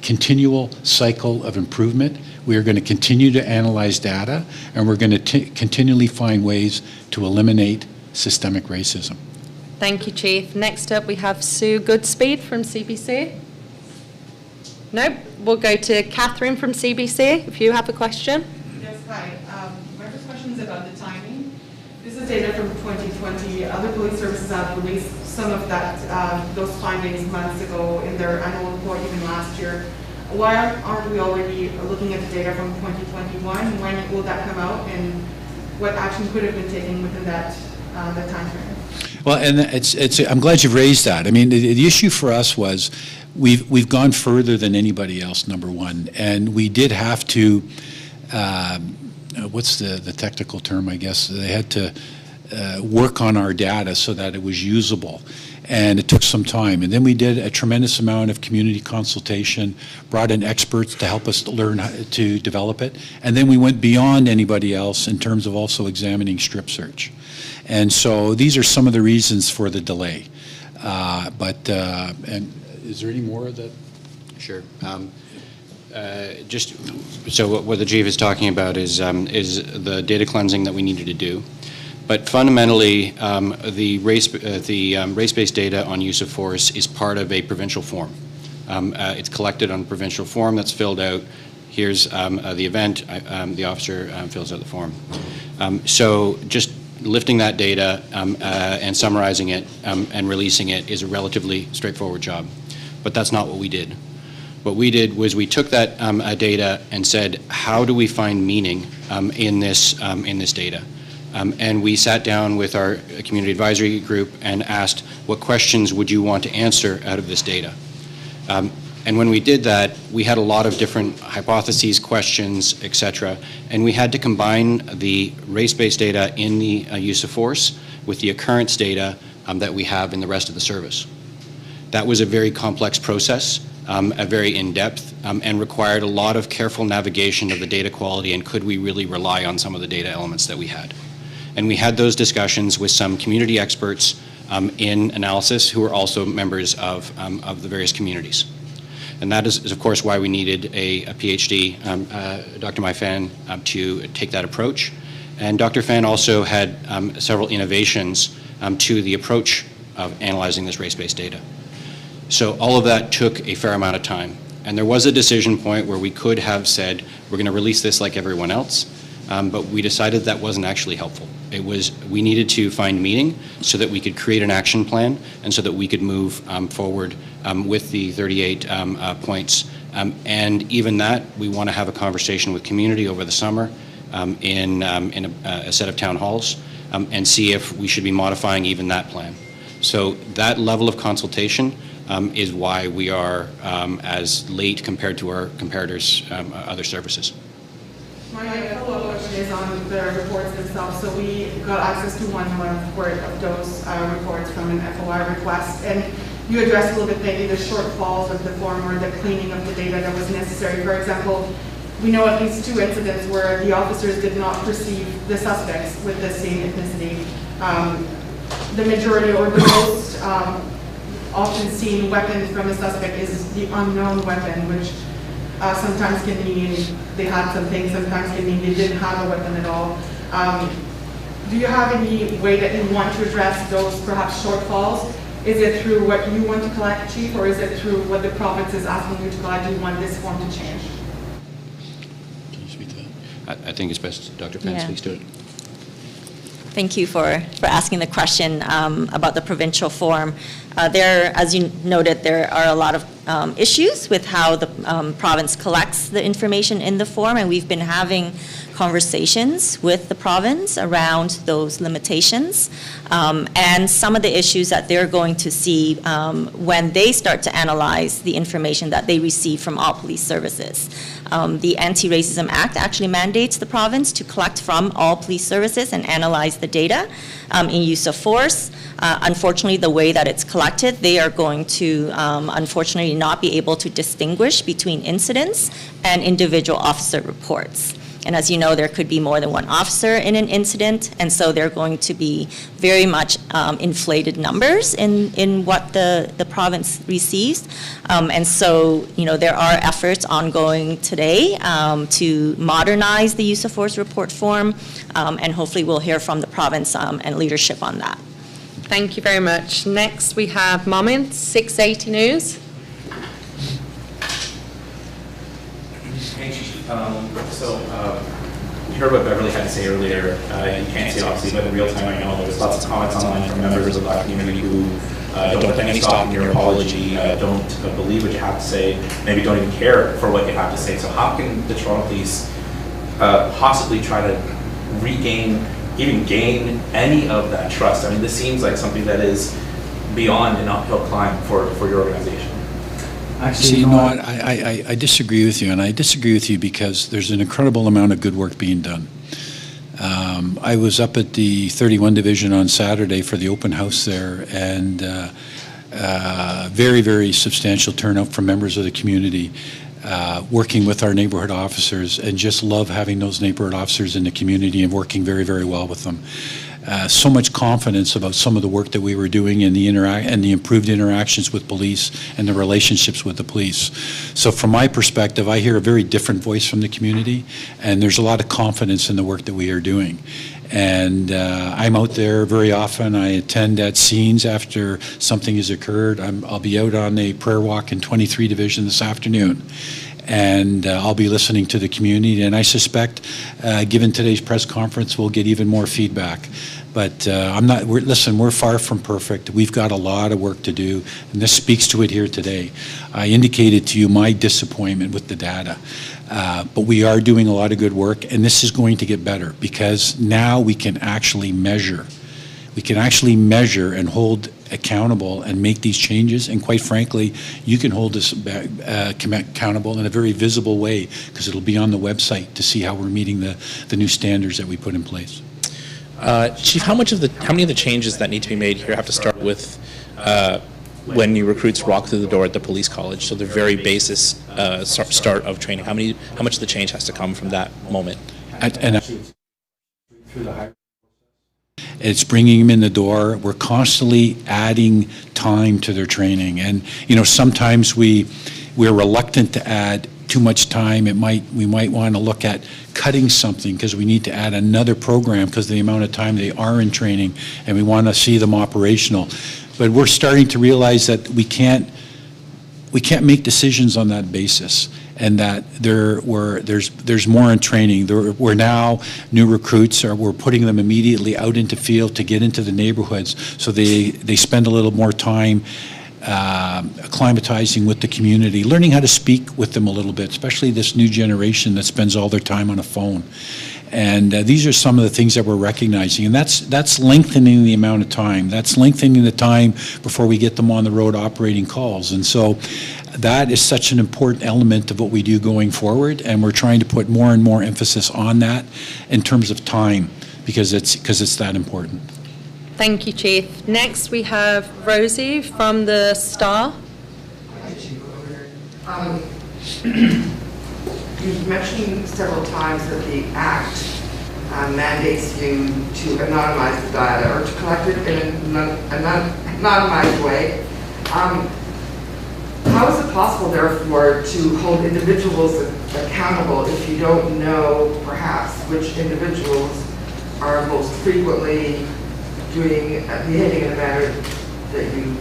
continual cycle of improvement. We are going to continue to analyze data, and we're going to continually find ways to eliminate systemic racism. Thank you, Chief. Next up, we have Sue Goodspeed from CBC. Nope. We'll go to Catherine from CBC, if you have a question. Yes, hi. My first question is about the timing. This is data from 2020. Other police services have released some of that, those findings months ago in their annual report, even last year. Why aren't we already looking at the data from 2021? When will that come out, and what action could have been taken within that time frame? Well, and I'm glad you've raised that. I mean, the issue for us was we've gone further than anybody else, number one, and we did have to, what's the technical term, I guess? They had to work on our data so that it was usable, and it took some time. And then we did a tremendous amount of community consultation, brought in experts to help us learn how to develop it, and then we went beyond anybody else in terms of also examining strip search. And so these are some of the reasons for the delay. And is there any more of that? Sure. Just so what the chief is talking about is the data cleansing that we needed to do. But fundamentally, the race-based data on use of force is part of a provincial form. It's collected on a provincial form that's filled out. Here's the event. The officer fills out the form. So just lifting that data and summarizing it and releasing it is a relatively straightforward job. But that's not what we did. What we did was we took that data and said, how do we find meaning in this data? And we sat down with our community advisory group and asked, what questions would you want to answer out of this data? And when we did that, we had a lot of different hypotheses, questions, et cetera, and we had to combine the race-based data in the use of force with the occurrence data that we have in the rest of the service. That was a very complex process, a very in-depth, and required a lot of careful navigation of the data quality, and could we really rely on some of the data elements that we had. And we had those discussions with some community experts in analysis who are also members of the various communities. And that is of course, why we needed a PhD, Dr. Mai Phan, to take that approach. And Dr. Phan also had several innovations to the approach of analyzing this race-based data. So all of that took a fair amount of time. And there was a decision point where we could have said, we're going to release this like everyone else, but we decided that wasn't actually helpful. It was, we needed to find meaning so that we could create an action plan and so that we could move forward with the 38 points. And even that, we want to have a conversation with community over the summer in a set of town halls and see if we should be modifying even that plan. So that level of consultation is why we are as late compared to our comparators, other services. My follow-up question is on the reports themselves. So we got access to 1 month worth of those reports from an FOI request, and you addressed a little bit maybe the shortfalls of the form or the cleaning of the data that was necessary. For example, we know at least 2 incidents where the officers did not perceive the suspects with the same ethnicity. The majority or the most often seen weapon from a suspect is the unknown weapon, which sometimes can mean they had something, sometimes can mean they didn't have a weapon at all. Do you have any way that you want to address those perhaps shortfalls? Is it through what you want to collect, Chief, or is it through what the province is asking you to collect? Do you want this form to change? Can you speak to that? I think it's best Dr. Penn speaks to it. Thank you for asking the question about the provincial form. There, as you noted, there are a lot of issues with how the province collects the information in the form, and we've been having conversations with the province around those limitations and some of the issues that they're going to see when they start to analyze the information that they receive from all police services. The Anti-Racism Act actually mandates the province to collect from all police services and analyze the data in use of force. Unfortunately, the way that it's collected, they are going to unfortunately not be able to distinguish between incidents and individual officer reports. And as you know, there could be more than one officer in an incident, and so they're going to be very much inflated numbers in what the province receives. And so, you know, there are efforts ongoing today to modernize the use of force report form, and hopefully we'll hear from the province and leadership on that. Thank you very much. Next, we have Moment, 680 News. You heard what Beverly had to say earlier. You can't see it obviously, but in real time I know there's lots of comments online from members of the Black community who don't put any stock in your apology, don't believe what you have to say, maybe don't even care for what you have to say. So how can the Toronto Police possibly try to regain, even gain any of that trust? I mean, this seems like something that is beyond an uphill climb for your organization. Actually, you know what, I disagree with you, and I disagree with you because there's an incredible amount of good work being done. I was up at the 31 Division on Saturday for the open house there, and very, very substantial turnout from members of the community working with our neighborhood officers, and just love having those neighborhood officers in the community and working very, very well with them. So much confidence about some of the work that we were doing and the improved interactions with police and the relationships with the police. So from my perspective, I hear a very different voice from the community, and there's a lot of confidence in the work that we are doing. And I'm out there very often. I attend at scenes after something has occurred. I'll be out on a prayer walk in 23 Division this afternoon. And I'll be listening to the community, and I suspect, given today's press conference, we'll get even more feedback. But listen, we're far from perfect. We've got a lot of work to do, and this speaks to it here today. I indicated to you my disappointment with the data, but we are doing a lot of good work, and this is going to get better because now we can actually measure. We can actually measure and hold accountable and make these changes, and quite frankly, you can hold us accountable in a very visible way because it'll be on the website to see how we're meeting the new standards that we put in place. Chief, how many of the changes that need to be made here have to start with when new recruits walk through the door at the police college, so the very basis start of training? How much of the change has to come from that moment? It's bringing them in the door. We're constantly adding time to their training, and you know, sometimes we're reluctant to add too much time. We might want to look at cutting something because we need to add another program because of the amount of time they are in training, and we want to see them operational. But we're starting to realize that we can't make decisions on that basis, and that there's more in training. We're now new recruits, or we're putting them immediately out into field to get into the neighborhoods, so they spend a little more time acclimatizing with the community, learning how to speak with them a little bit, especially this new generation that spends all their time on a phone. And these are some of the things that we're recognizing, and that's lengthening the amount of time. That's lengthening the time before we get them on the road operating calls. And so that is such an important element of what we do going forward, and we're trying to put more and more emphasis on that in terms of time because it's that important. Thank you, Chief. Next, we have Rosie from the Star. You've mentioned several times that the Act mandates you to anonymize the data or to collect it in an anonymized way. How how is it possible, therefore, to hold individuals accountable if you don't know, perhaps, which individuals are most frequently behaving in a manner that you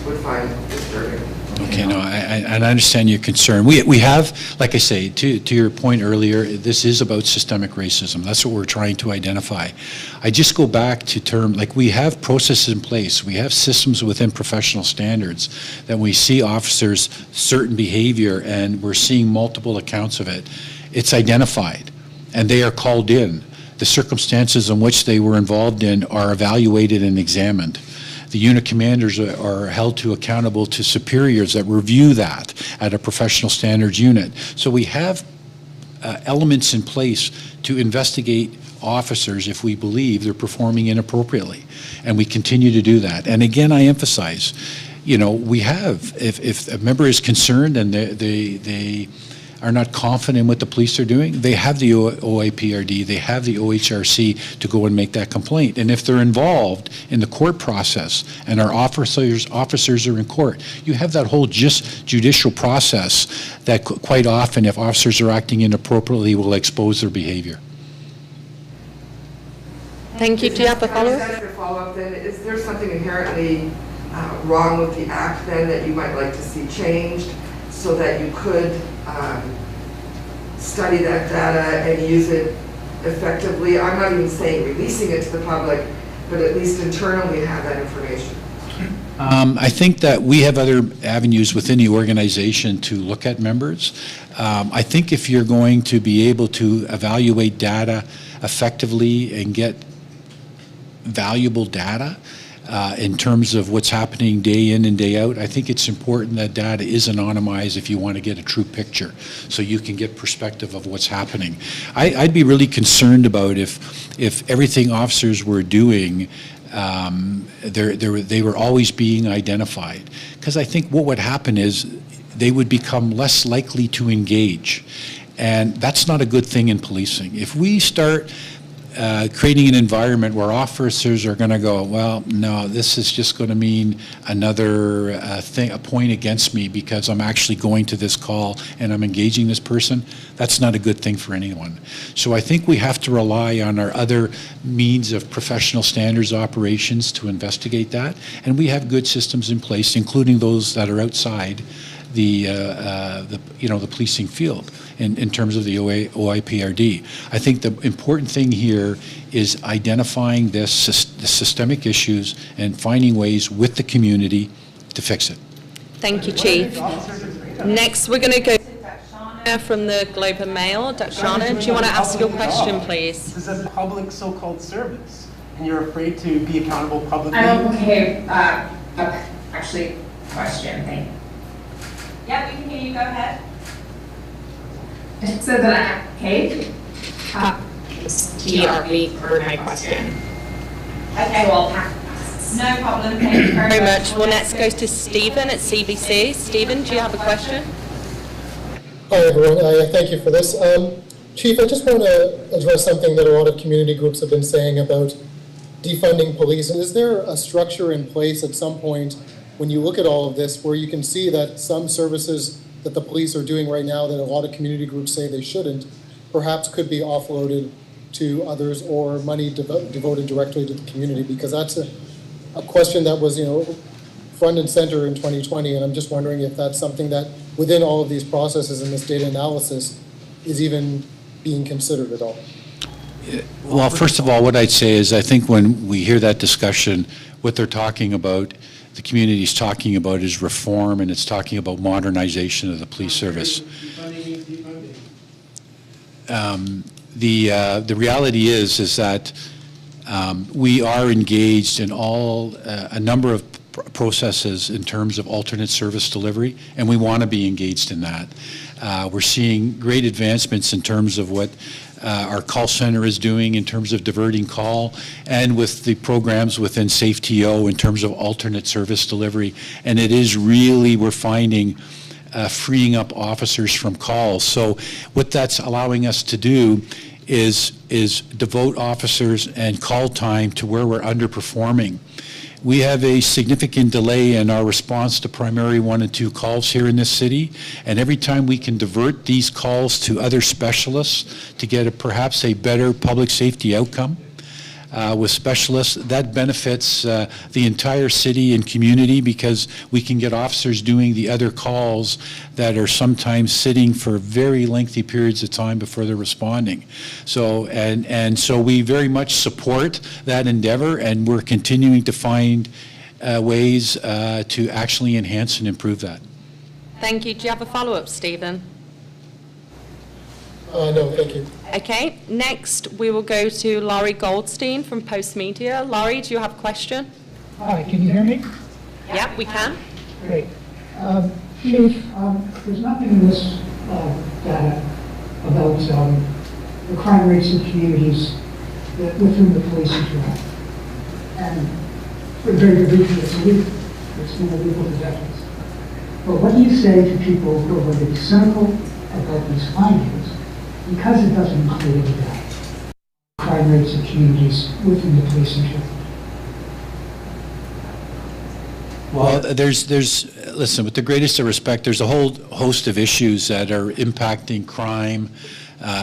would find disturbing? Okay, no, I understand your concern. We have, like I say, to your point earlier, this is about systemic racism. That's what we're trying to identify. I just go back to like we have processes in place. We have systems within professional standards that we see officers certain behavior and we're seeing multiple accounts of it. It's identified and they are called in. The circumstances in which they were involved in are evaluated and examined. The unit commanders are held to accountable to superiors that review that at a professional standards unit. So we have elements in place to investigate officers if we believe they're performing inappropriately, and we continue to do that. And again, I emphasize, you know, we have, if a member is concerned and they are not confident in what the police are doing, they have the OIPRD, they have the OHRC to go and make that complaint. And if they're involved in the court process and our officers are in court, you have that whole judicial process that quite often, if officers are acting inappropriately, will expose their behavior. Thank you. Do you have a follow-up? Follow-up then, is there something inherently wrong with the act then that you might like to see changed so that you could study that data and use it effectively? I'm not even saying releasing it to the public, but at least internally have that information. I think that we have other avenues within the organization to look at members. I think if you're going to be able to evaluate data effectively and get valuable data in terms of what's happening day in and day out, I think it's important that data is anonymized if you want to get a true picture, so you can get perspective of what's happening. I'd be really concerned about if everything officers were doing, they were always being identified, because I think what would happen is they would become less likely to engage, and that's not a good thing in policing. If we start creating an environment where officers are going to go, well, no, this is just going to mean another a point against me because I'm actually going to this call and I'm engaging this person, that's not a good thing for anyone. So I think we have to rely on our other means of professional standards operations to investigate that, and we have good systems in place, including those that are outside the policing field in terms of the OIPRD. I think the important thing here is identifying the systemic issues and finding ways with the community to fix it. Thank you, Chief. Next, we're going to go to Dakshana from the Globe and Mail. Dakshana, do you want to ask your question, please? This is a public so-called service, and you're afraid to be accountable publicly? Okay, actually, question, thank you. Yeah, we can hear you, go ahead. So that, okay. TRV for my question. Okay, well, no problem, thank you very much. Well, next goes to Stephen at CBC. Stephen, do you have a question? Hi, everyone. Thank you for this. Chief, I just want to address something that a lot of community groups have been saying about defunding police. And is there a structure in place at some point when you look at all of this where you can see that some services that the police are doing right now that a lot of community groups say they shouldn't, perhaps could be offloaded to others or money devoted directly to the community? Because that's a question that was, front and center in 2020, and I'm just wondering if that's something that within all of these processes and this data analysis is even being considered at all. Well, first of all, what I'd say is I think when we hear that discussion, what they're talking about, the community is talking about is reform, and it's talking about modernization of the police service. The reality is that we are engaged in a number of processes in terms of alternate service delivery, and we want to be engaged in that. We're seeing great advancements in terms of what our call center is doing in terms of diverting call, and with the programs within SafeTO in terms of alternate service delivery. And it is really, we're finding, freeing up officers from calls. So what that's allowing us to do is devote officers and call time to where we're underperforming. We have a significant delay in our response to primary 1 and 2 calls here in this city, and every time we can divert these calls to other specialists to get perhaps a better public safety outcome with specialists, that benefits the entire city and community, because we can get officers doing the other calls that are sometimes sitting for very lengthy periods of time before they're responding. So, and so we very much support that endeavor, and we're continuing to find ways to actually enhance and improve that. Thank you. Do you have a follow-up, Stephen? No, thank you. Okay, next we will go to Laurie Goldstein from Post Media. Laurie, do you have a question? Hi, can you hear me? Yep, we can. Great. Chief, there's nothing in this data about the crime rates in communities with whom the police interact. And for very good reason, it's illegal. It's been illegal for decades. But what do you say to people who are going to be cynical about these findings, because it doesn't include any data, crime rates in communities with whom the police interact? Well, listen, with the greatest of respect, there's a whole host of issues that are impacting crime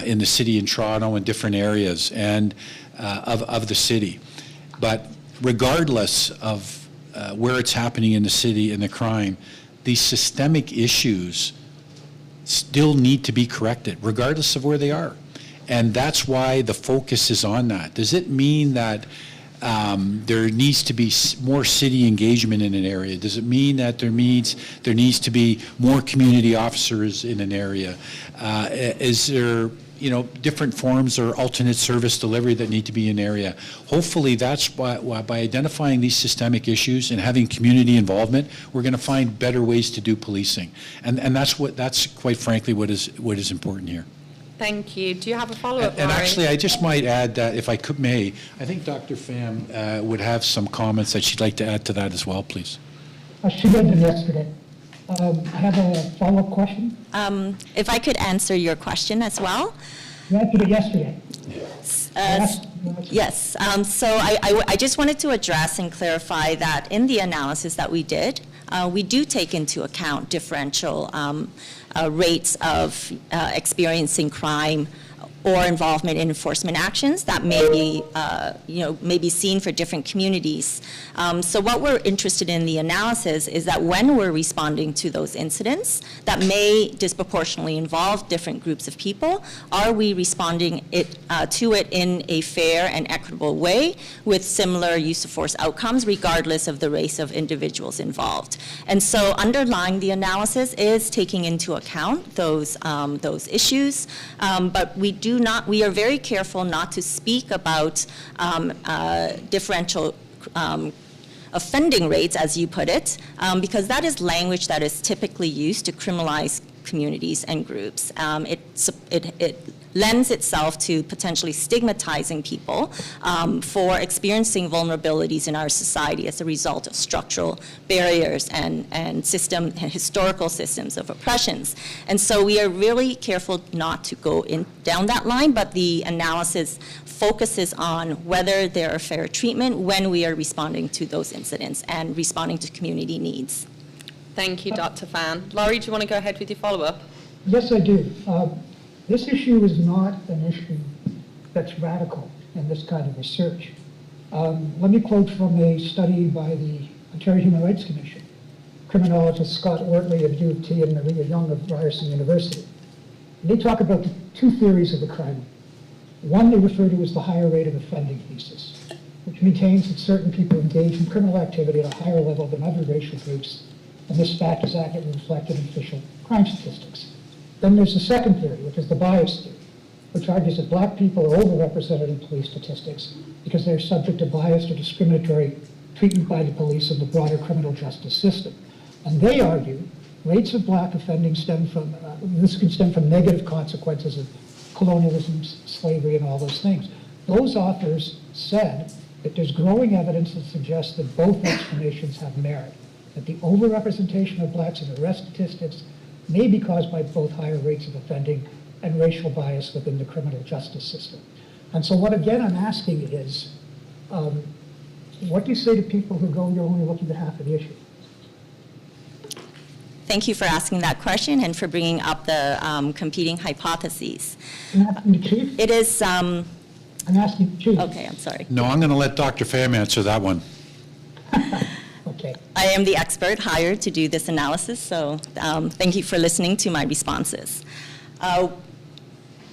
in the city in Toronto and different areas and of the city. But regardless of where it's happening in the city and the crime, these systemic issues still need to be corrected, regardless of where they are. And that's why the focus is on that. Does it mean that there needs to be more city engagement in an area? Does it mean that there needs to be more community officers in an area? Is there different forms or alternate service delivery that need to be in an area? Hopefully that's why by identifying these systemic issues and having community involvement, we're going to find better ways to do policing. And that's quite frankly what is important here. Thank you. Do you have a follow-up, And Laurie? actually, I just might add that, if I may, I think Dr. Pham would have some comments that she'd like to add to that as well, please. She read them yesterday. I have a follow-up question. If I could answer your question as well. You answered it yesterday. Yes. So I just wanted to address and clarify that in the analysis that we did, we do take into account differential rates of experiencing crime or involvement in enforcement actions that may be, may be seen for different communities. So what we're interested in the analysis is that when we're responding to those incidents that may disproportionately involve different groups of people, are we responding to it in a fair and equitable way with similar use of force outcomes, regardless of the race of individuals involved? And so underlying the analysis is taking into account those issues, but we are very careful not to speak about differential offending rates, as you put it, because that is language that is typically used to criminalize communities and groups. It lends itself to potentially stigmatizing people for experiencing vulnerabilities in our society as a result of structural barriers and historical systems of oppressions. And so we are really careful not to go down that line, but the analysis focuses on whether there are fair treatment when we are responding to those incidents and responding to community needs. Thank you, Dr. Pham. Laurie, do you want to go ahead with your follow-up? Yes, I do. This issue is not an issue that's radical in this kind of research. Let me quote from a study by the Ontario Human Rights Commission, criminologist Scott Ortley of U of T and Maria Young of Ryerson University. And they talk about the two theories of the crime. One they refer to as the higher rate of offending thesis, which maintains that certain people engage in criminal activity at a higher level than other racial groups, and this fact is accurately reflected in official crime statistics. Then there's the second theory, which is the bias theory, which argues that black people are overrepresented in police statistics because they're subject to biased or discriminatory treatment by the police and the broader criminal justice system. And they argue rates of black offending this can stem from negative consequences of colonialism, slavery, and all those things. Those authors said that there's growing evidence that suggests that both explanations have merit, that the overrepresentation of blacks in arrest statistics may be caused by both higher rates of offending and racial bias within the criminal justice system. And so what, again, I'm asking is, what do you say to people who go, you're only looking at half of the issue? Thank you for asking that question and for bringing up the competing hypotheses. I'm asking the chief. It is, I'm asking the chief. okay, I'm sorry. No, I'm going to let Dr. Pham answer that one. Okay. I am the expert hired to do this analysis, so thank you for listening to my responses.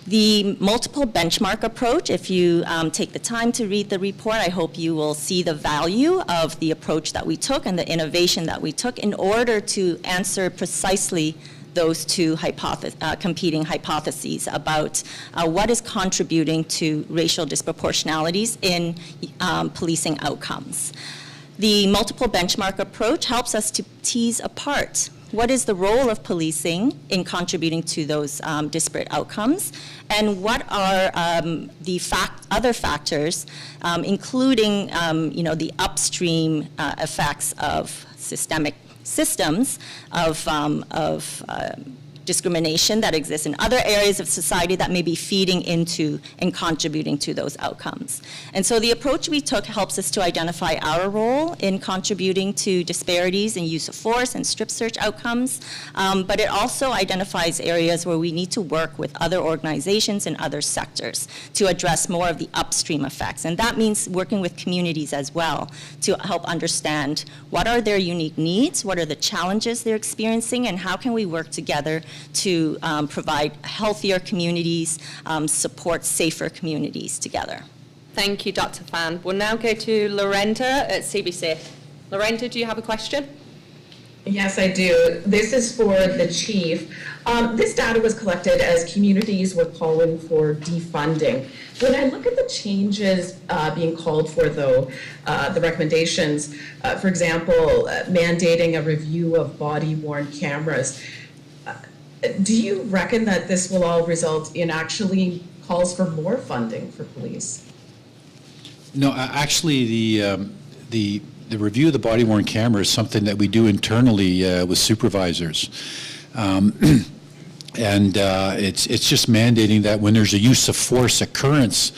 The multiple benchmark approach, if you take the time to read the report, I hope you will see the value of the approach that we took and the innovation that we took in order to answer precisely those two competing hypotheses about what is contributing to racial disproportionalities in policing outcomes. The multiple benchmark approach helps us to tease apart what is the role of policing in contributing to those disparate outcomes, and what are the other factors, including the upstream effects of systemic systems of discrimination that exists in other areas of society that may be feeding into and contributing to those outcomes. And so the approach we took helps us to identify our role in contributing to disparities in use of force and strip search outcomes, but it also identifies areas where we need to work with other organizations and other sectors to address more of the upstream effects. And that means working with communities as well to help understand what are their unique needs, what are the challenges they're experiencing, and how can we work together to provide healthier communities, support safer communities together. Thank you, Dr. Pham. We'll now go to Lorenda at CBC. Lorenda, do you have a question? Yes, I do. This is for the chief. This data was collected as communities were calling for defunding. When I look at the changes being called for, though, the recommendations, for example, mandating a review of body-worn cameras, do you reckon that this will all result in actually calls for more funding for police? No, actually, the review of the body-worn camera is something that we do internally with supervisors. And it's just mandating that when there's a use of force occurrence,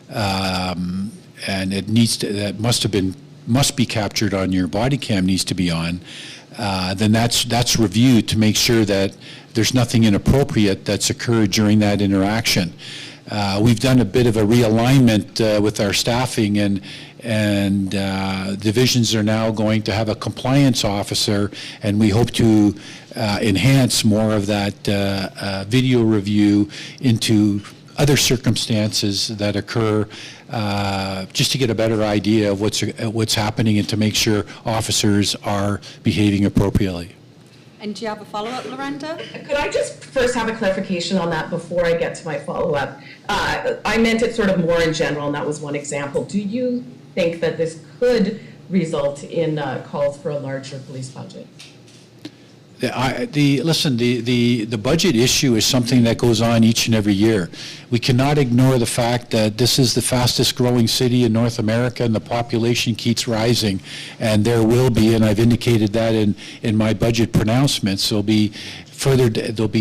and it needs to, that must be captured on your body cam, needs to be on, then that's reviewed to make sure that there's nothing inappropriate that's occurred during that interaction. We've done a bit of a realignment with our staffing, and divisions are now going to have a compliance officer, and we hope to enhance more of that video review into other circumstances that occur, just to get a better idea of what's happening and to make sure officers are behaving appropriately. And do you have a follow-up, Lorenda? Could I just first have a clarification on that before I get to my follow-up? I meant it sort of more in general, and that was one example. Do you think that this could result in calls for a larger police budget? Listen, the budget issue is something that goes on each and every year. We cannot ignore the fact that this is the fastest growing city in North America, and the population keeps rising, and there will be, and I've indicated that in my budget pronouncements, there'll be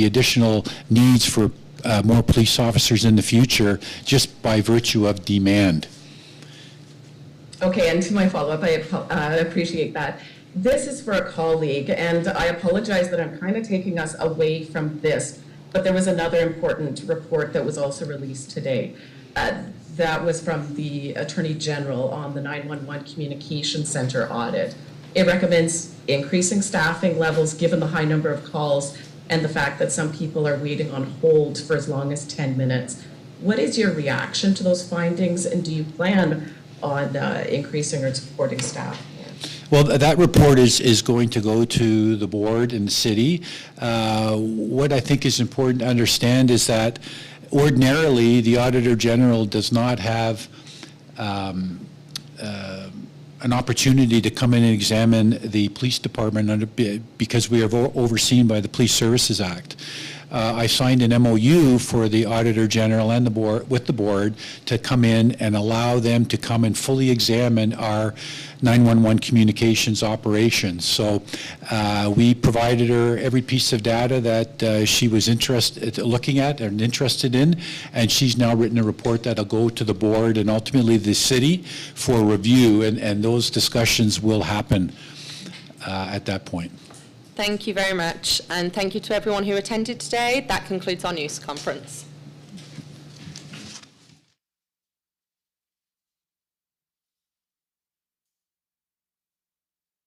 additional needs for more police officers in the future just by virtue of demand. Okay, and to my follow-up, I appreciate that. This is for a colleague, and I apologize that I'm kind of taking us away from this, but there was another important report that was also released today. That was from the Attorney General on the 911 Communication Center audit. It recommends increasing staffing levels given the high number of calls and the fact that some people are waiting on hold for as long as 10 minutes. What is your reaction to those findings, and do you plan on increasing or supporting staff? Well, that report is going to go to the board and the city. What I think is important to understand is that ordinarily the Auditor General does not have an opportunity to come in and examine the police department because we are overseen by the Police Services Act. I signed an MOU for the Auditor General and the board, with the board, to come in and allow them to come and fully examine our 911 communications operations. So we provided her every piece of data that she was looking at and interested in, and she's now written a report that'll go to the board and ultimately the city for review, and those discussions will happen at that point. Thank you very much, and thank you to everyone who attended today. That concludes our news conference.